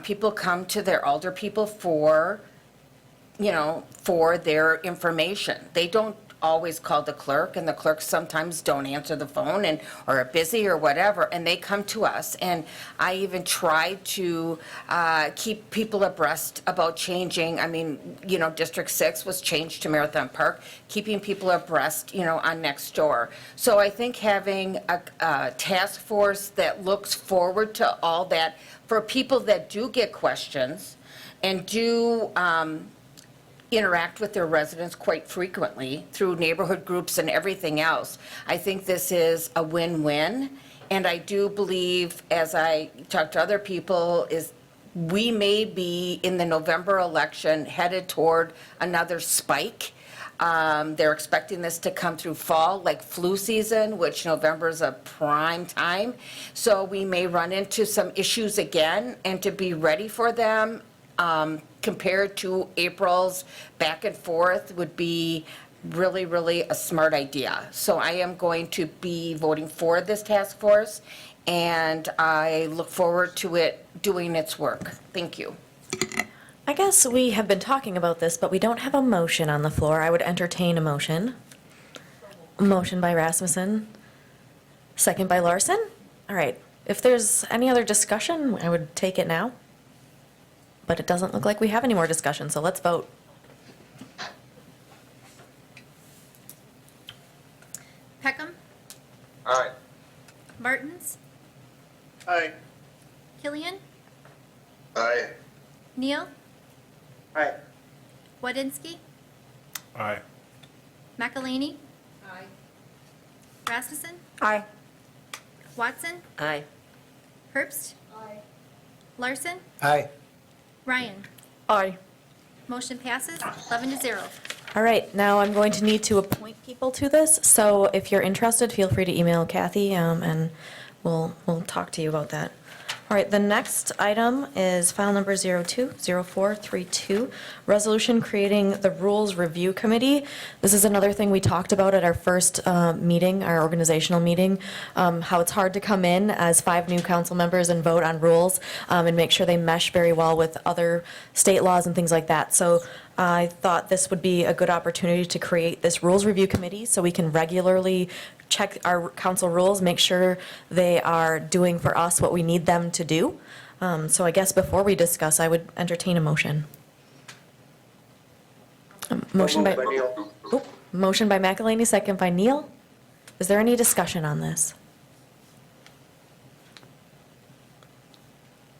People come to their alder people for, you know, for their information. They don't always call the clerk, and the clerks sometimes don't answer the phone and or are busy or whatever, and they come to us. And I even try to keep people abreast about changing. I mean, you know, District 6 was changed to Marathon Park, keeping people abreast, you know, on next door. So I think having a task force that looks forward to all that for people that do get questions and do interact with their residents quite frequently through neighborhood groups and everything else. I think this is a win-win, and I do believe, as I talk to other people, is we may be in the November election headed toward another spike. They're expecting this to come through fall, like flu season, which November is a prime time. So we may run into some issues again, and to be ready for them compared to April's back and forth would be really, really a smart idea. So I am going to be voting for this task force, and I look forward to it doing its work. Thank you. I guess we have been talking about this, but we don't have a motion on the floor. I would entertain a motion. Motion by Rasmussen, second by Larson. All right, if there's any other discussion, I would take it now. But it doesn't look like we have any more discussion, so let's vote. Peckham, Aye. Martins, Aye. Killian, Aye. Neal, Aye. Wadinsky, Aye. McElhaney. Rasmussen, Aye. Watson, Aye. Herbst. Larson, Aye. Ryan. Aye. Motion passes 11-0. All right, now I'm going to need to appoint people to this, so if you're interested, feel free to email Kathy, and we'll talk to you about that. All right, the next item is file number 020432, resolution creating the Rules Review Committee. This is another thing we talked about at our first meeting, our organizational meeting, how it's hard to come in as 5 new council members and vote on rules and make sure they mesh very well with other state laws and things like that. So I thought this would be a good opportunity to create this Rules Review Committee so we can regularly check our council rules, make sure they are doing for us what we need them to do. So I guess before we discuss, I would entertain a motion. Motion by, Neal. oop, motion by McElhaney, second by Neal. Is there any discussion on this?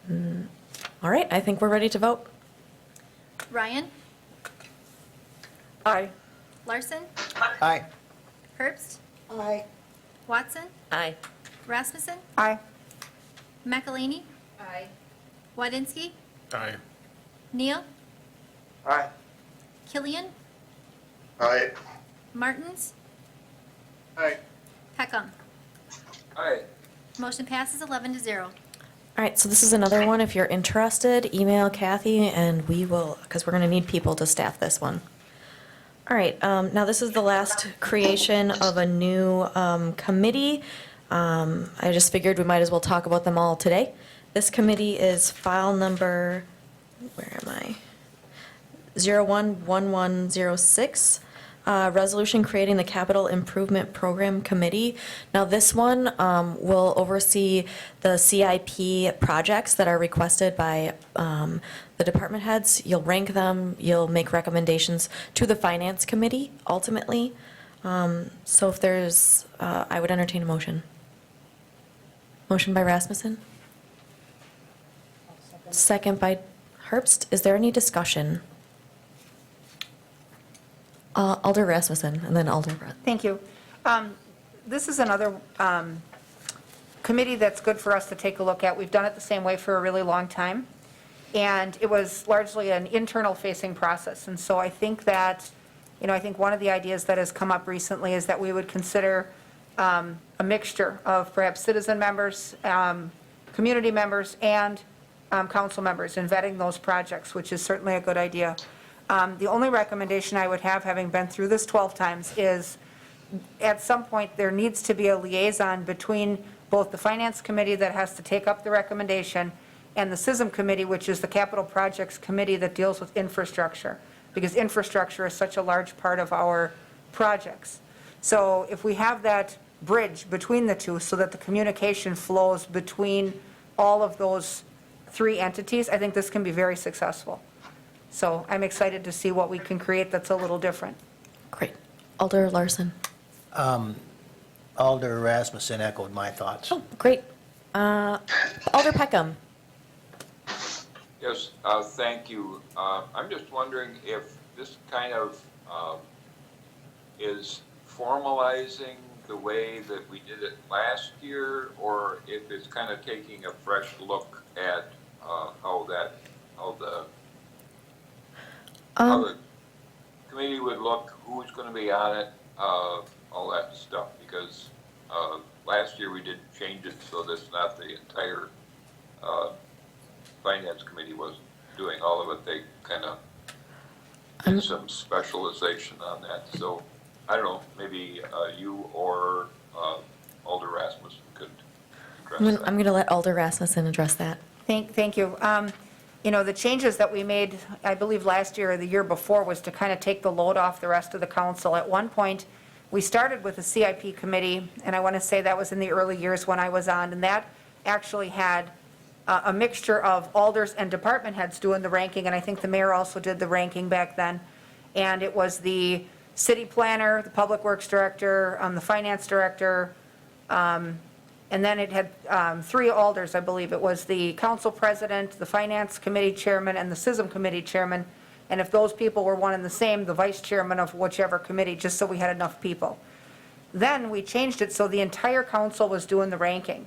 All right, I think we're ready to vote. Ryan, Aye. Larson, Aye. Herbst, Aye. Watson, Aye. Rasmussen, Aye. McElhaney. Wadinsky, Aye. Neal, Aye. Killian, Aye. Martins, Aye. Peckham. Aye. Motion passes 11-0. All right, so this is another one. If you're interested, email Kathy and we will, because we're going to need people to staff this one. All right, now this is the last creation of a new committee. I just figured we might as well talk about them all today. This committee is file number, where am I? 011106. Resolution creating the Capital Improvement Program Committee. Now, this one will oversee the CIP projects that are requested by the department heads. You'll rank them, you'll make recommendations to the Finance Committee, ultimately. So if there's, I would entertain a motion. Motion by Rasmussen? Second by Herbst. Is there any discussion? Alder Rasmussen, and then Alder Brett. Thank you. This is another committee that's good for us to take a look at. We've done it the same way for a really long time, and it was largely an internal-facing process. And so I think that, I think one of the ideas that has come up recently is that we would consider a mixture of perhaps citizen members, community members, and council members in vetting those projects, which is certainly a good idea. The only recommendation I would have, having been through this 12 times, is at some point, there needs to be a liaison between both the Finance Committee that has to take up the recommendation and the CISM Committee, which is the Capital Projects Committee that deals with infrastructure, because infrastructure is such a large part of our projects. So if we have that bridge between the two so that the communication flows between all of those 3 entities, I think this can be very successful. So I'm excited to see what we can create that's a little different. Great. Alder Larson. Alder Rasmussen echoed my thoughts. Oh, great. Alder Peckham. Yes, thank you. I'm just wondering if this kind of is formalizing the way that we did it last year, or if it's kind of taking a fresh look at how the committee would look, who's going to be on it, all that stuff, because last year we did change it so that's not the entire Finance Committee was doing all of it. They kind of did some specialization on that. So I don't know, maybe you or Alder Rasmussen could address that. I'm going to let Alder Rasmussen address that. Thank you. The changes that we made, I believe last year or the year before, was to kind of take the load off the rest of the council. At one point, we started with a CIP committee, and I want to say that was in the early years when I was on, and that actually had a mixture of alders and department heads doing the ranking, and I think the mayor also did the ranking back then. And it was the city planner, the public works director, the finance director, and then it had 3 alders, I believe. It was the council president, the finance committee chairman, and the SISM committee chairman. And if those people were one and the same, the vice chairman of whichever committee, just so we had enough people. Then we changed it so the entire council was doing the ranking.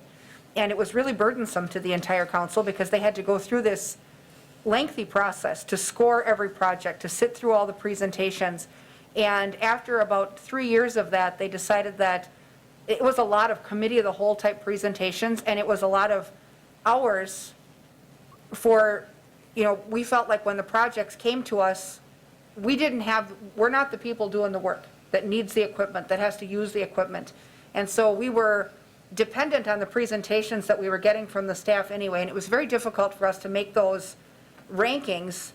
And it was really burdensome to the entire council because they had to go through this lengthy process to score every project, to sit through all the presentations. And after about 3 years of that, they decided that it was a lot of committee of the whole type presentations, and it was a lot of hours for, we felt like when the projects came to us, we're not the people doing the work that needs the equipment, that has to use the equipment. And so we were dependent on the presentations that we were getting from the staff anyway, and it was very difficult for us to make those rankings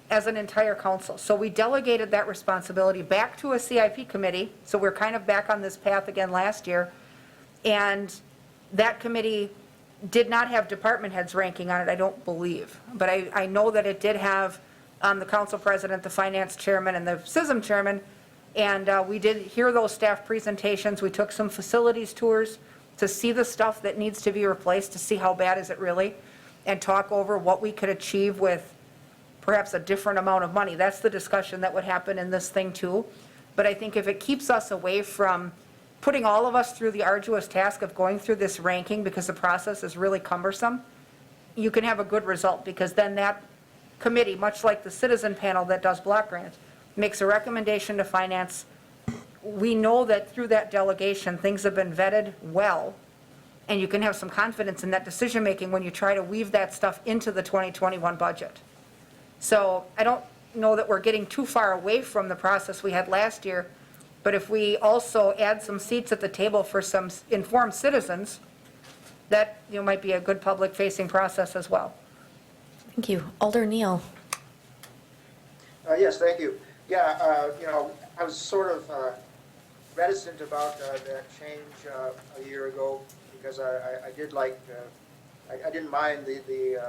as an entire council. So we delegated that responsibility back to a CIP committee, so we're kind of back on this path again last year. And that committee did not have department heads ranking on it, I don't believe. But I know that it did have the council president, the finance chairman, and the SISM chairman. And we did hear those staff presentations. We took some facilities tours to see the stuff that needs to be replaced, to see how bad is it really, and talk over what we could achieve with perhaps a different amount of money. That's the discussion that would happen in this thing too. But I think if it keeps us away from putting all of us through the arduous task of going through this ranking, because the process is really cumbersome, you can have a good result, because then that committee, much like the citizen panel that does block grants, makes a recommendation to finance. We know that through that delegation, things have been vetted well, and you can have some confidence in that decision-making when you try to weave that stuff into the 2021 budget. So I don't know that we're getting too far away from the process we had last year, but if we also add some seats at the table for some informed citizens, that might be a good public-facing process as well. Thank you. Alder Neal. Yes, thank you. Yeah, I was sort of reticent about that change a year ago because I did like, I didn't mind the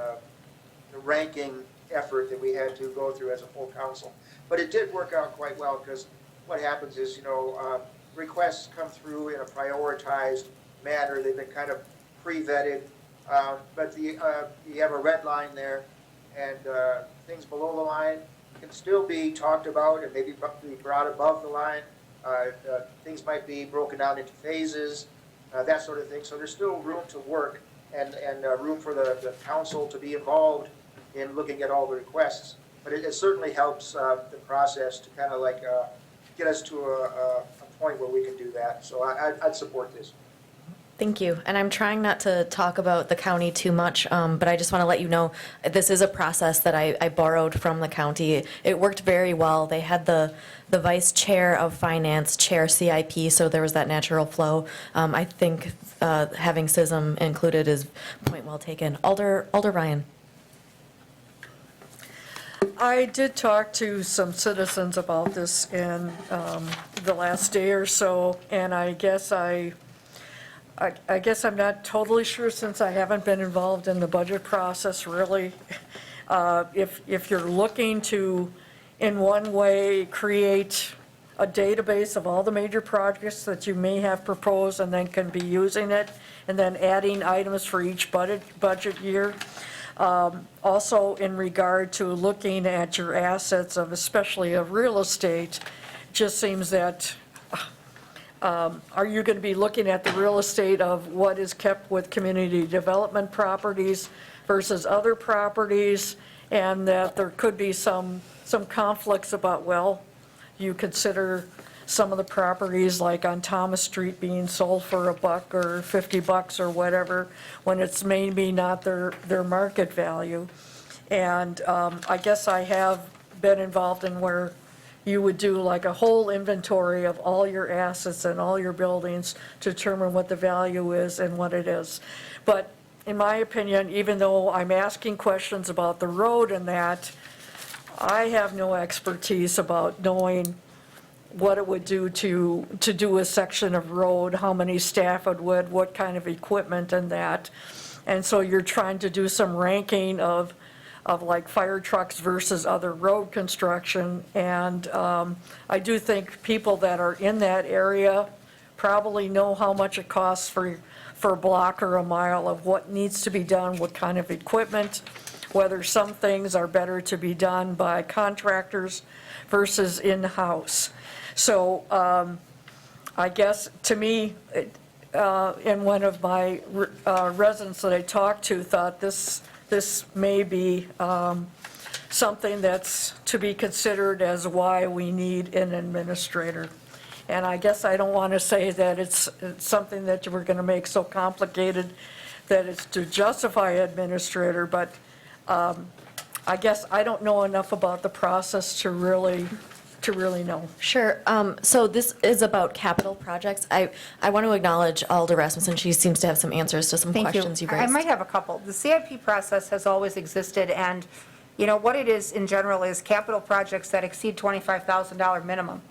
ranking effort that we had to go through as a full council. But it did work out quite well because what happens is, requests come through in a prioritized manner. They've been kind of pre-vetted, but you have a red line there, and things below the line can still be talked about and maybe be brought above the line. Things might be broken down into phases, that sort of thing. So there's still room to work and room for the council to be involved in looking at all the requests. But it certainly helps the process to kind of like get us to a point where we can do that. So I'd support this. Thank you. And I'm trying not to talk about the county too much, but I just want to let you know, this is a process that I borrowed from the county. It worked very well. They had the vice chair of finance chair CIP, so there was that natural flow. I think having SISM included is point well taken. Alder Ryan. I did talk to some citizens about this in the last day or so, and I guess I'm not totally sure, since I haven't been involved in the budget process really. If you're looking to, in one way, create a database of all the major projects that you may have proposed and then can be using it, and then adding items for each budget year. Also, in regard to looking at your assets of, especially of real estate, just seems that, are you going to be looking at the real estate of what is kept with community development properties versus other properties, and that there could be some conflicts about, well, you consider some of the properties like on Thomas Street being sold for $1 or $50 or whatever, when it's maybe not their market value. And I guess I have been involved in where you would do like a whole inventory of all your assets and all your buildings to determine what the value is and what it is. But in my opinion, even though I'm asking questions about the road and that, I have no expertise about knowing what it would do to do a section of road, how many staff it would, what kind of equipment and that. And so you're trying to do some ranking of like fire trucks versus other road construction. And I do think people that are in that area probably know how much it costs for a block or a mile of what needs to be done, what kind of equipment, whether some things are better to be done by contractors versus in-house. So I guess, to me, and one of my residents that I talked to thought this may be something that's to be considered as why we need an administrator. And I guess I don't want to say that it's something that we're going to make so complicated that it's to justify administrator, but I guess I don't know enough about the process to really know. Sure. So this is about capital projects. I want to acknowledge Alder Rasmussen. She seems to have some answers to some questions you've I raised. might have a couple. The CIP process has always existed, and, you know, what it is in general is capital projects that exceed $25,000 minimum.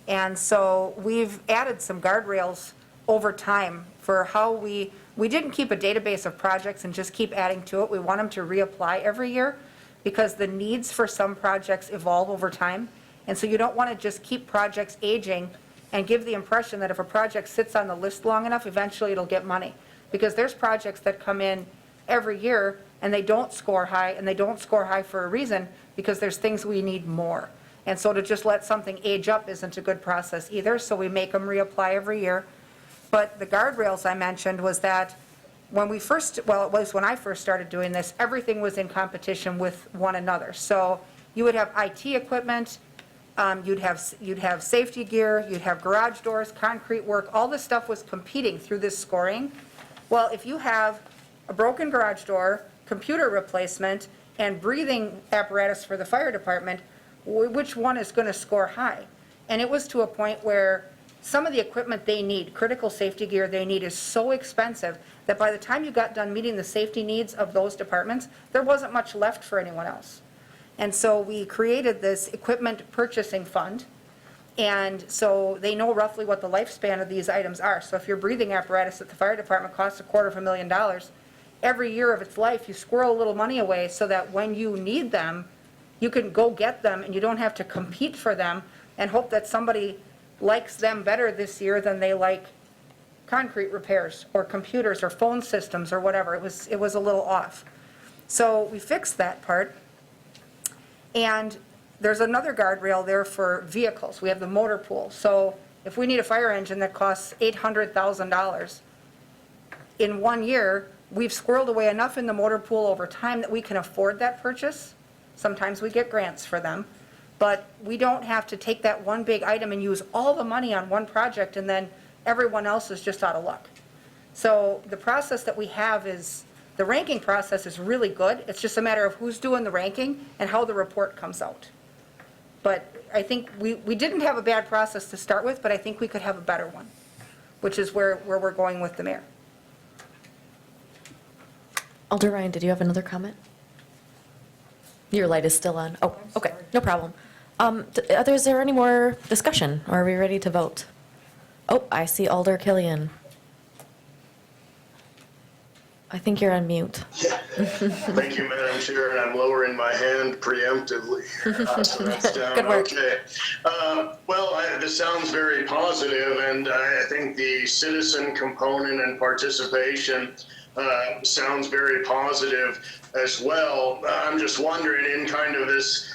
And so we've added some guardrails over time for how we didn't keep a database of projects and just keep adding to it. We want them to reapply every year because the needs for some projects evolve over time. And so you don't want to just keep projects aging and give the impression that if a project sits on the list long enough, eventually it'll get money. Because there's projects that come in every year and they don't score high, and they don't score high for a reason, because there's things we need more. And so to just let something age up isn't a good process either, so we make them reapply every year. But the guardrails I mentioned was that when we first, well, it was when I first started doing this, everything was in competition with one another. So you would have IT equipment, you'd have safety gear, you'd have garage doors, concrete work, all this stuff was competing through this scoring. Well, if you have a broken garage door, computer replacement, and breathing apparatus for the fire department, which one is going to score high? And it was to a point where some of the equipment they need, critical safety gear they need, is so expensive that by the time you got done meeting the safety needs of those departments, there wasn't much left for anyone else. And so we created this equipment purchasing fund, and so they know roughly what the lifespan of these items are. So if your breathing apparatus at the fire department costs $250,000, every year of its life you squirrel a little money away so that when you need them, you can go get them and you don't have to compete for them and hope that somebody likes them better this year than they like concrete repairs or computers or phone systems or whatever. It was a little off. So we fixed that part. And there's another guardrail there for vehicles. We have the motor pool. So if we need a fire engine that costs $800,000, in 1 year, we've squirreled away enough in the motor pool over time that we can afford that purchase. Sometimes we get grants for them, but we don't have to take that one big item and use all the money on one project and then everyone else is just out of luck. So the process that we have is, the ranking process is really good. It's just a matter of who's doing the ranking and how the report comes out. But I think we didn't have a bad process to start with, but I think we could have a better one, which is where we're going with the mayor. Alder Ryan, did you have another comment? Your light is still on. Oh, okay, no problem. Is there any more discussion, or are we ready to vote? Oh, I see Alder Killian. I think you're on mute. Thank you, Madam Chair, and I'm lowering my hand preemptively. So that's down. Good work. Okay. This sounds very positive, and I think the citizen component and participation sounds very positive as well. I'm just wondering, in kind of this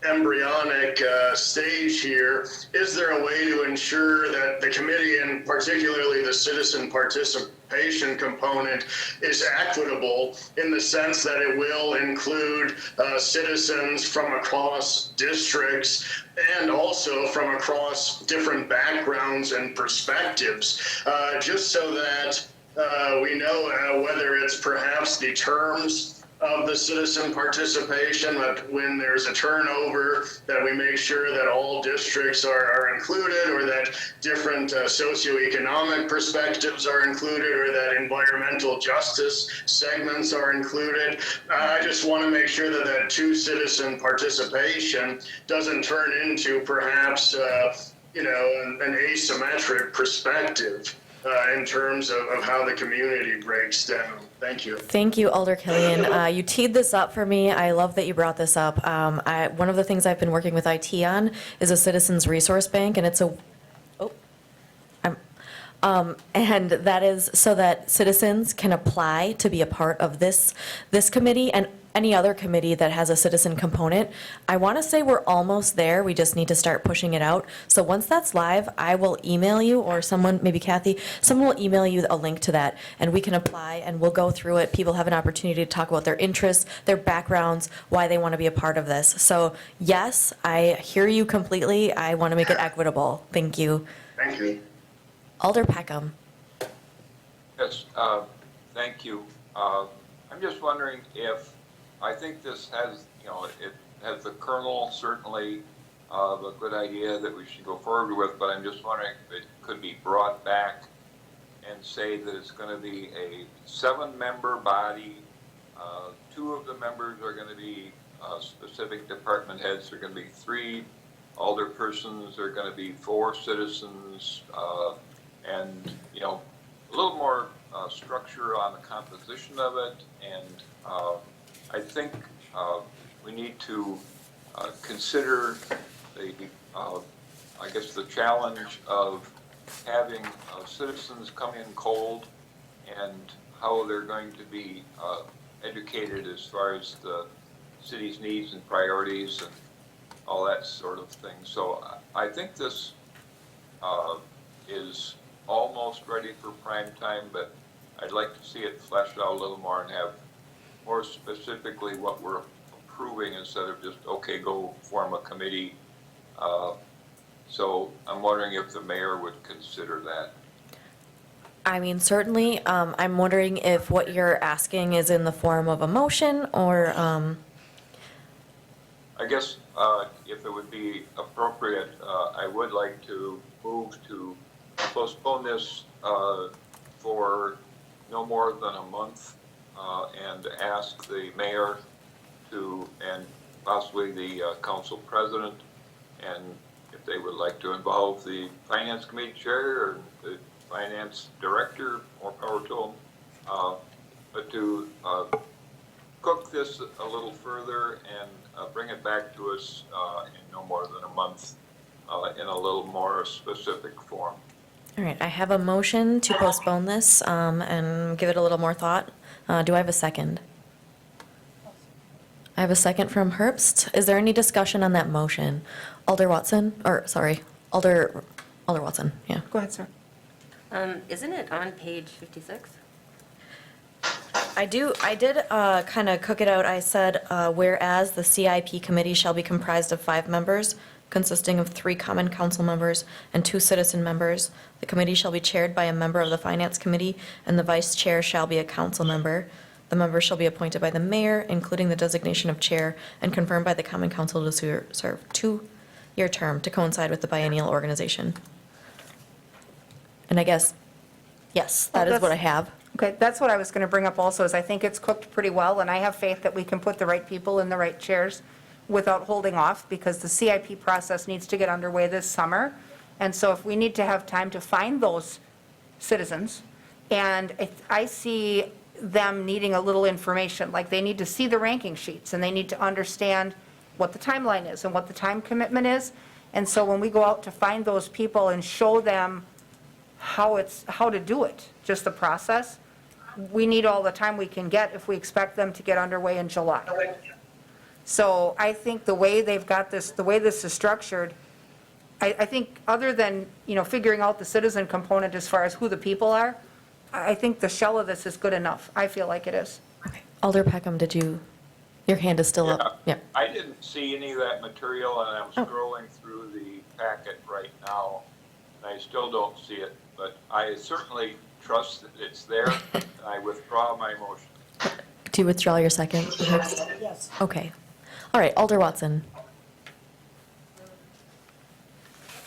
embryonic stage here, is there a way to ensure that the committee, and particularly the citizen participation component, is equitable in the sense that it will include citizens from across districts and also from across different backgrounds and perspectives, just so that we know whether it's perhaps the terms of the citizen participation, that when there's a turnover, that we make sure that all districts are included, or that different socioeconomic perspectives are included, or that environmental justice segments are included. I just want to make sure that that true citizen participation doesn't turn into perhaps, an asymmetric perspective in terms of how the community breaks down. Thank you. Thank you, Alder Killian. You teed this up for me. I love that you brought this up. One of the things I've been working with IT on is a citizens resource bank, and it's and that is so that citizens can apply to be a part of this committee and any other committee that has a citizen component. I want to say we're almost there. We just need to start pushing it out. So once that's live, I will email you, or someone, maybe Kathy, someone will email you a link to that, and we can apply and we'll go through it. People have an opportunity to talk about their interests, their backgrounds, why they want to be a part of this. So yes, I hear you completely. I want to make it equitable. Thank you. Thank you. Alder Peckham. Yes, thank you. I'm just wondering if, I think this has, it has the kernel certainly of a good idea that we should go forward with, but I'm just wondering if it could be brought back and say that it's going to be a 7-member body. 2 of the members are going to be specific department heads. There are going to be 3 alderpersons. There are going to be 4 citizens, and a little more structure on the composition of it. And I think we need to consider the challenge of having citizens come in cold, and how they're going to be educated as far as the city's needs and priorities and all that sort of thing. So I think this is almost ready for prime time, but I'd like to see it fleshed out a little more and have more specifically what we're approving instead of just, okay, go form a committee. So I'm wondering if the mayor would consider that. I mean, certainly, I'm wondering if what you're asking is in the form of a motion or, I guess if it would be appropriate, I would like to move to postpone this for no more than a month, and ask the mayor to, and possibly the council president, and if they would like to involve the finance committee chair or the finance director, more power to them, but to cook this a little further and bring it back to us in no more than a month in a little more specific form. all right, I have a motion to postpone this and give it a little more thought. Do I have a second? I have a second from Herbst. Is there any discussion on that motion? Alder Watson, Alder Watson, yeah. Go ahead, sir. Isn't it on page 56? I did kind of cook it out. I said, whereas the CIP committee shall be comprised of 5 members, consisting of 3 common council members and 2 citizen members. The committee shall be chaired by a member of the finance committee, and the vice chair shall be a council member. The members shall be appointed by the mayor, including the designation of chair, and confirmed by the common council to serve 2-year term to coincide with the biennial organization. And I guess, yes, that is what I have. Okay, that's what I was going to bring up also, is I think it's cooked pretty well, and I have faith that we can put the right people in the right chairs without holding off, because the CIP process needs to get underway this summer. And so if we need to have time to find those citizens, and I see them needing a little information, like they need to see the ranking sheets, and they need to understand what the timeline is and what the time commitment is. And so when we go out to find those people and show them how to do it, just the process, we need all the time we can get if we expect them to get underway in July. So I think the way they've got this, the way this is structured, I think other than, figuring out the citizen component as far as who the people are, I think the shell of this is good enough. I feel like it is. Okay. Alder Peckham, your hand is still up? Yeah. I didn't see any of that material, and I'm scrolling through the packet right now, and I still don't see it, but I certainly trust that it's there, and I withdraw my motion. Do you withdraw your second? Yes. Okay. All right, Alder Watson.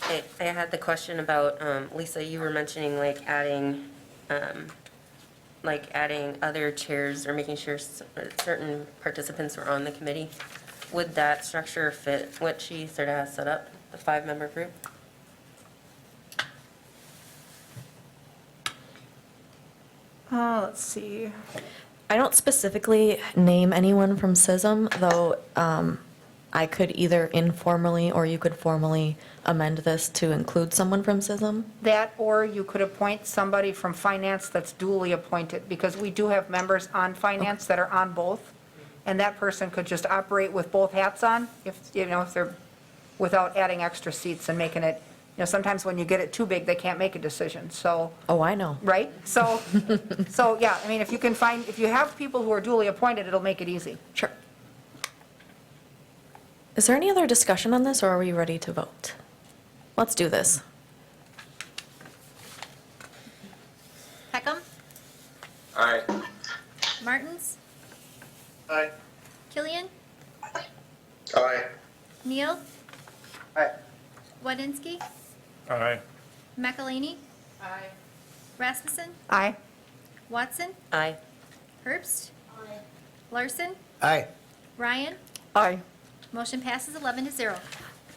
I had the question about, Lisa, you were mentioning adding other chairs or making sure certain participants were on the committee. Would that structure fit what she sort of has set up, the 5-member group? Let's see. I don't specifically name anyone from CISM, though I could either informally or you could formally amend this to include someone from CISM. That, or you could appoint somebody from finance that's duly appointed, because we do have members on finance that are on both, and that person could just operate with both hats on, if they're, without adding extra seats and making it, sometimes when you get it too big, they can't make a decision, so, Oh, I know. right? So, yeah, I mean, if you have people who are duly appointed, it'll make it easy. Sure. Is there any other discussion on this, or are we ready to vote? Let's do this. Peckham, Aye. Martins, Aye. Killian, Aye. Neal, Aye. Wadinski, Aye. McElhaney. Rasmussen, Aye. Watson, Aye. Herbst. Larson, Aye. Ryan. Aye. Motion passes 11-0.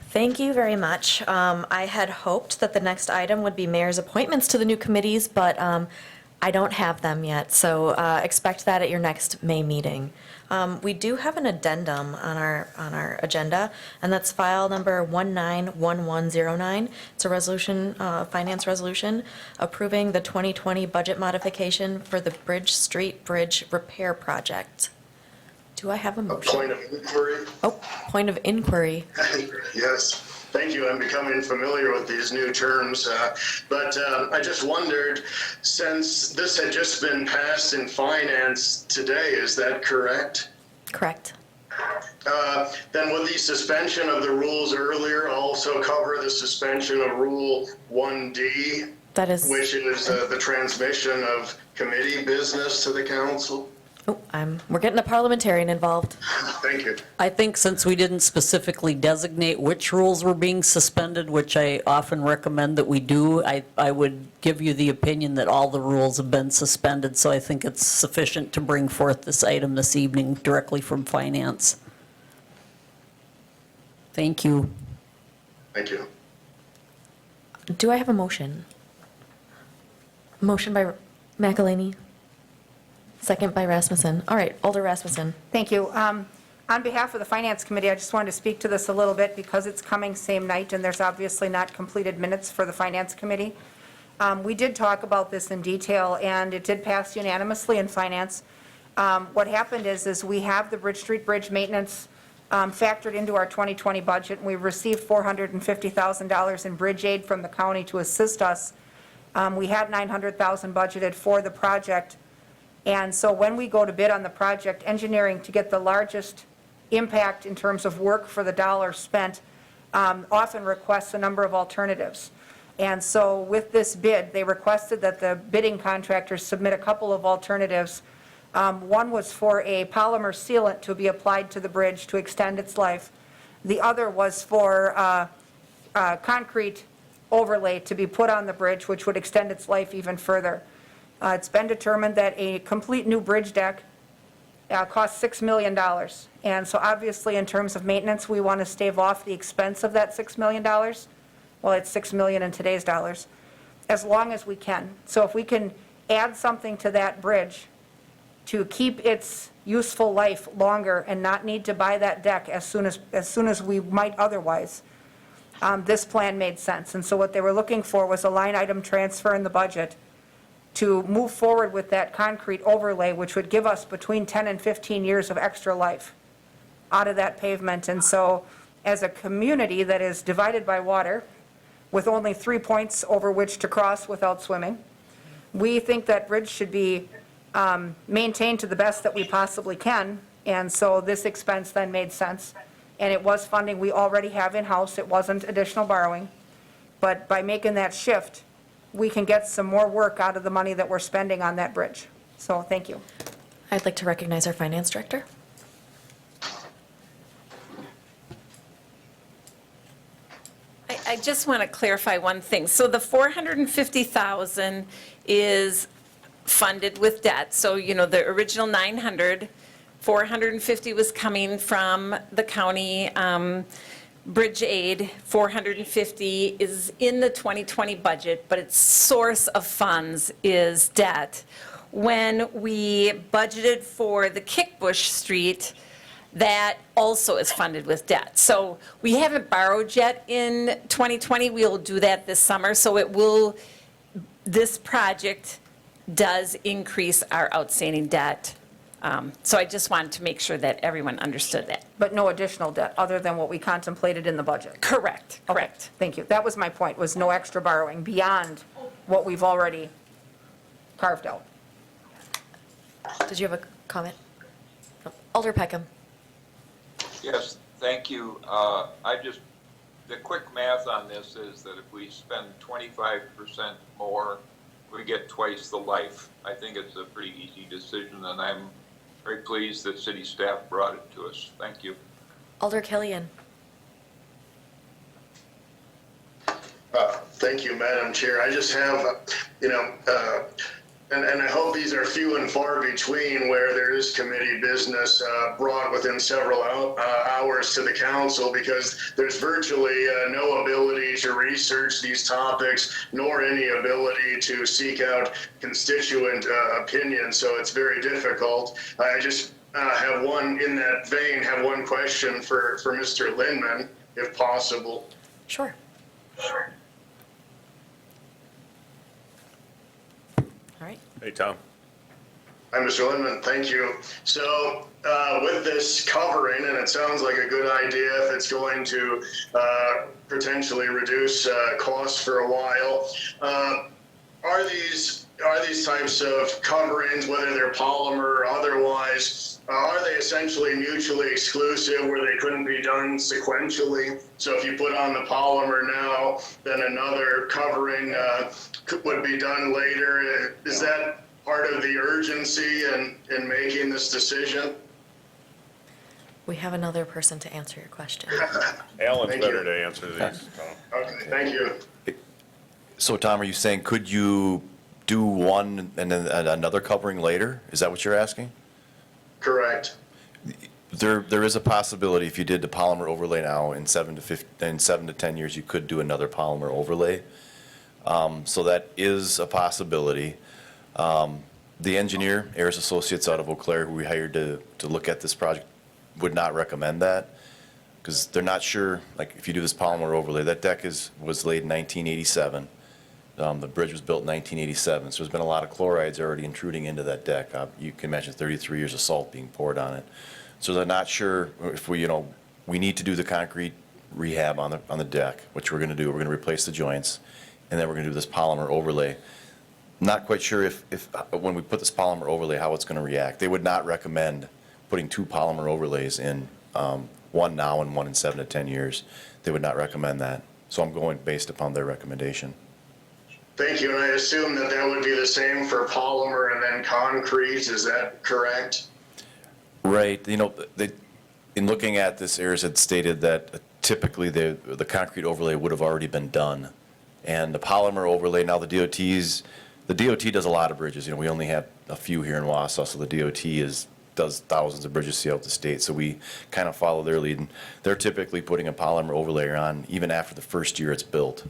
Thank you very much. I had hoped that the next item would be mayor's appointments to the new committees, but I don't have them yet, so expect that at your next May meeting. We do have an addendum on our agenda, and that's file number 191109. It's a resolution, finance resolution, approving the 2020 budget modification for the Bridge Street Bridge Repair Project. Do I have a A motion? point of inquiry? Oh, point of inquiry. Yes, thank you. I'm becoming familiar with these new terms. But I just wondered, since this had just been passed in finance today, is that correct? Correct. Then would the suspension of the rules earlier also cover the suspension of Rule 1D, That is. which is the transmission of committee business to the council? Oh, we're getting a parliamentarian involved. Thank you. I think since we didn't specifically designate which rules were being suspended, which I often recommend that we do, I would give you the opinion that all the rules have been suspended, so I think it's sufficient to bring forth this item this evening directly from finance. Thank you. Thank you. Do I have a motion? Motion by McElhaney. Second by Rasmussen. All right, Alder Rasmussen. Thank you. On behalf of the Finance Committee, I just wanted to speak to this a little bit because it's coming same night, and there's obviously not completed minutes for the Finance Committee. We did talk about this in detail, and it did pass unanimously in Finance. What happened is we have the Bridge Street Bridge maintenance factored into our 2020 budget, and we received $450,000 in bridge aid from the county to assist us. We had $900,000 budgeted for the project. And so when we go to bid on the project, engineering, to get the largest impact in terms of work for the dollar spent, often requests a number of alternatives. And so with this bid, they requested that the bidding contractors submit a couple of alternatives. One was for a polymer sealant to be applied to the bridge to extend its life. The other was for concrete overlay to be put on the bridge, which would extend its life even further. It's been determined that a complete new bridge deck costs $6 million. And so obviously, in terms of maintenance, we want to stave off the expense of that $6 million. Well, it's $6 million in today's dollars, as long as we can. So if we can add something to that bridge to keep its useful life longer and not need to buy that deck as soon as we might otherwise, this plan made sense. And so what they were looking for was a line item transfer in the budget to move forward with that concrete overlay, which would give us between 10 and 15 years of extra life out of that pavement. And so as a community that is divided by water, with only 3 points over which to cross without swimming, we think that bridge should be maintained to the best that we possibly can. And so this expense then made sense. And it was funding we already have in-house. It wasn't additional borrowing. But by making that shift, we can get some more work out of the money that we're spending on that bridge. So thank you. I'd like to recognize our finance director. I just want to clarify one thing. So the 450,000 is funded with debt. So, the original 900, 450 was coming from the county bridge aid. 450 is in the 2020 budget, but its source of funds is debt. When we budgeted for the Kickbush Street, that also is funded with debt. So we haven't borrowed yet in 2020. We'll do that this summer. So this project does increase our outstanding debt. So I just wanted to make sure that everyone understood that. But no additional debt, other than what we contemplated in the budget? Correct, correct. Thank you. That was my point, was no extra borrowing beyond what we've already carved out. Did you have a comment? No. Alder Peckham. Yes, thank you. The quick math on this is that if we spend 25% more, we get twice the life. I think it's a pretty easy decision, and I'm very pleased that city staff brought it to us. Thank you. Alder Killian. Thank you, Madam Chair. I just have, and I hope these are few and far between where there is committee business brought within several hours to the council, because there's virtually no ability to research these topics, nor any ability to seek out constituent opinions. So it's very difficult. I just have in that vein, have one question for Mr. Lindman, if possible. Sure. All right. Hey, Tom. Hi, Mr. Lindman, thank you. So with this covering, and it sounds like a good idea if it's going to potentially reduce costs for a while, are these types of coverings, whether they're polymer or otherwise, are they essentially mutually exclusive where they couldn't be done sequentially? So if you put on the polymer now, then another covering would be done later. Is that part of the urgency in making this decision? We have another person to answer your question. Alan's Thank better you. to answer these, Tom. Okay, thank you. So Tom, are you saying could you do one and then another covering later? Is that what you're asking? Correct. There is a possibility if you did the polymer overlay now in 7 to 10 years, you could do another polymer overlay. So that is a possibility. The engineer, Ayers Associates out of Eau Claire, who we hired to look at this project, would not recommend that because they're not sure, like if you do this polymer overlay, that deck was laid in 1987. The bridge was built in 1987, so there's been a lot of chlorides already intruding into that deck. You can imagine 33 years of salt being poured on it. So they're not sure if we need to do the concrete rehab on the deck, which we're going to do. We're going to replace the joints, and then we're going to do this polymer overlay. Not quite sure if when we put this polymer overlay, how it's going to react. They would not recommend putting 2 polymer overlays in, one now and one in 7 to 10 years. They would not recommend that. So I'm going based upon their recommendation. Thank you, and I assume that would be the same for polymer and then concrete, is that correct? Right, in looking at this, Ayers had stated that typically the concrete overlay would have already been done. And the polymer overlay, now the DOT does a lot of bridges. We only have a few here in Wausau, so the DOT does thousands of bridges throughout the state, so we kind of follow their lead. And they're typically putting a polymer overlay on even after the first year it's built.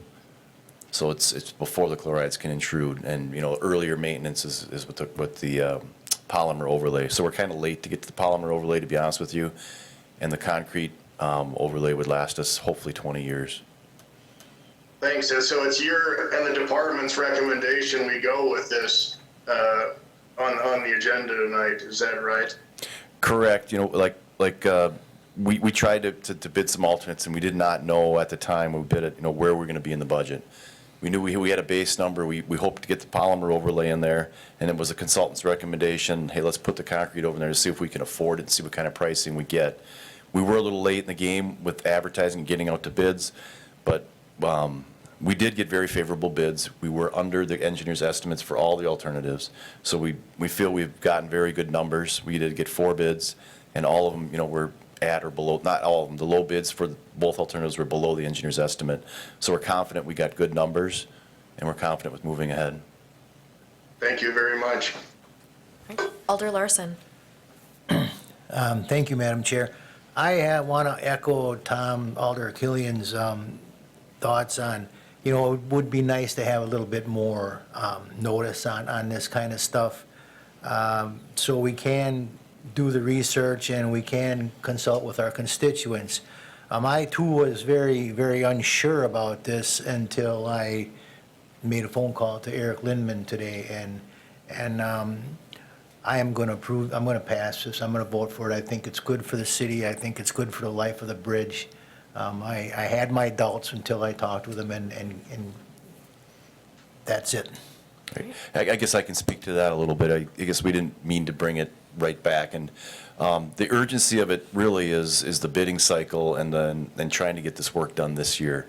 So it's before the chlorides can intrude, and earlier maintenance is with the polymer overlay. So we're kind of late to get to the polymer overlay, to be honest with you, and the concrete overlay would last us hopefully 20 years. Thanks. And so it's your and the department's recommendation we go with this on the agenda tonight. Is that right? Correct. We tried to bid some alternates, and we did not know at the time when we bid it, where we're going to be in the budget. We knew we had a base number. We hoped to get the polymer overlay in there, and it was a consultant's recommendation, hey, let's put the concrete over there to see if we can afford it and see what kind of pricing we get. We were a little late in the game with advertising and getting out to bids, but We did get very favorable bids. We were under the engineer's estimates for all the alternatives. So we feel we've gotten very good numbers. We did get 4 bids, and all of them, were at or below, not all of them, the low bids for both alternatives were below the engineer's estimate. So we're confident we got good numbers, and we're confident with moving ahead. Thank you very much. Alder Larson. Thank you, Madam Chair. I want to echo Alder Killian's thoughts on, it would be nice to have a little bit more notice on this kind of stuff, so we can do the research and we can consult with our constituents. I too was very, very unsure about this until I made a phone call to Eric Lindman today, and I am going to I'm going to pass this. I'm going to vote for it. I think it's good for the city. I think it's good for the life of the bridge. I had my doubts until I talked with him, and that's it. I guess I can speak to that a little bit. I guess we didn't mean to bring it right back, and the urgency of it really is the bidding cycle and then trying to get this work done this year.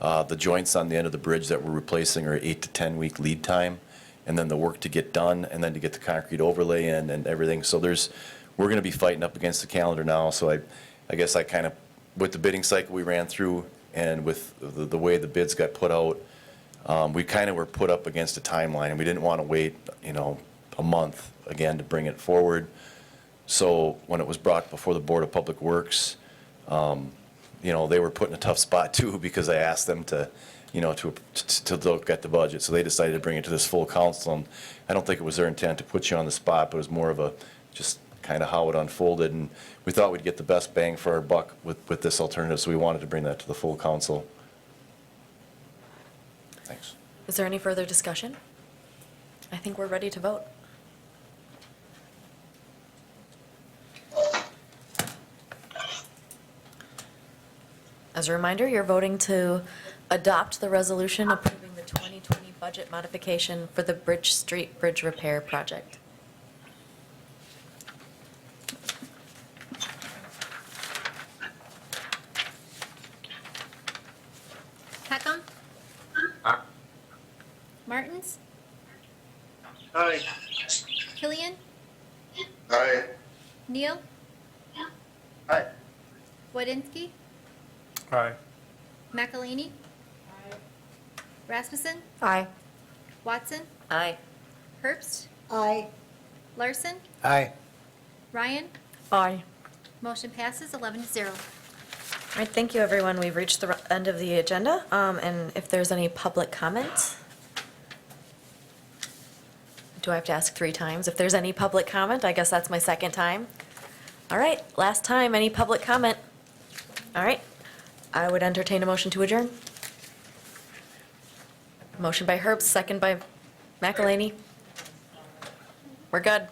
The joints on the end of the bridge that we're replacing are 8 to 10 week lead time, and then the work to get done, and then to get the concrete overlay in and everything. So we're going to be fighting up against the calendar now. So I guess I kind of, with the bidding cycle we ran through and with the way the bids got put out, we kind of were put up against a timeline, and we didn't want to wait, a month again to bring it forward. So when it was brought before the Board of Public Works, they were put in a tough spot too, because I asked them to look at the budget. So they decided to bring it to this full council, and I don't think it was their intent to put you on the spot, but it was more of a just kind of how it unfolded, and we thought we'd get the best bang for our buck with this alternative, so we wanted to bring that to the full council. Thanks. Is there any further discussion? I think we're ready to vote. As a reminder, you're voting to adopt the resolution approving the 2020 budget modification for the Bridge Street Bridge Repair Project. Peckham? Aye. Martins? Aye. Killian? Aye. Neal? Aye. Wodinski? Aye. McElhaney? Rasmussen? Aye. Watson? Aye. Herbst? Aye. Larson? Aye. Ryan? Aye. Motion passes 11-0. All right, thank you, everyone. We've reached the end of the agenda, and if there's any public comment, do I have to ask 3 times? If there's any public comment, I guess that's my second time. All right, last time, any public comment? All right, I would entertain a motion to adjourn. Motion by Herbst, second by McElhaney. We're good.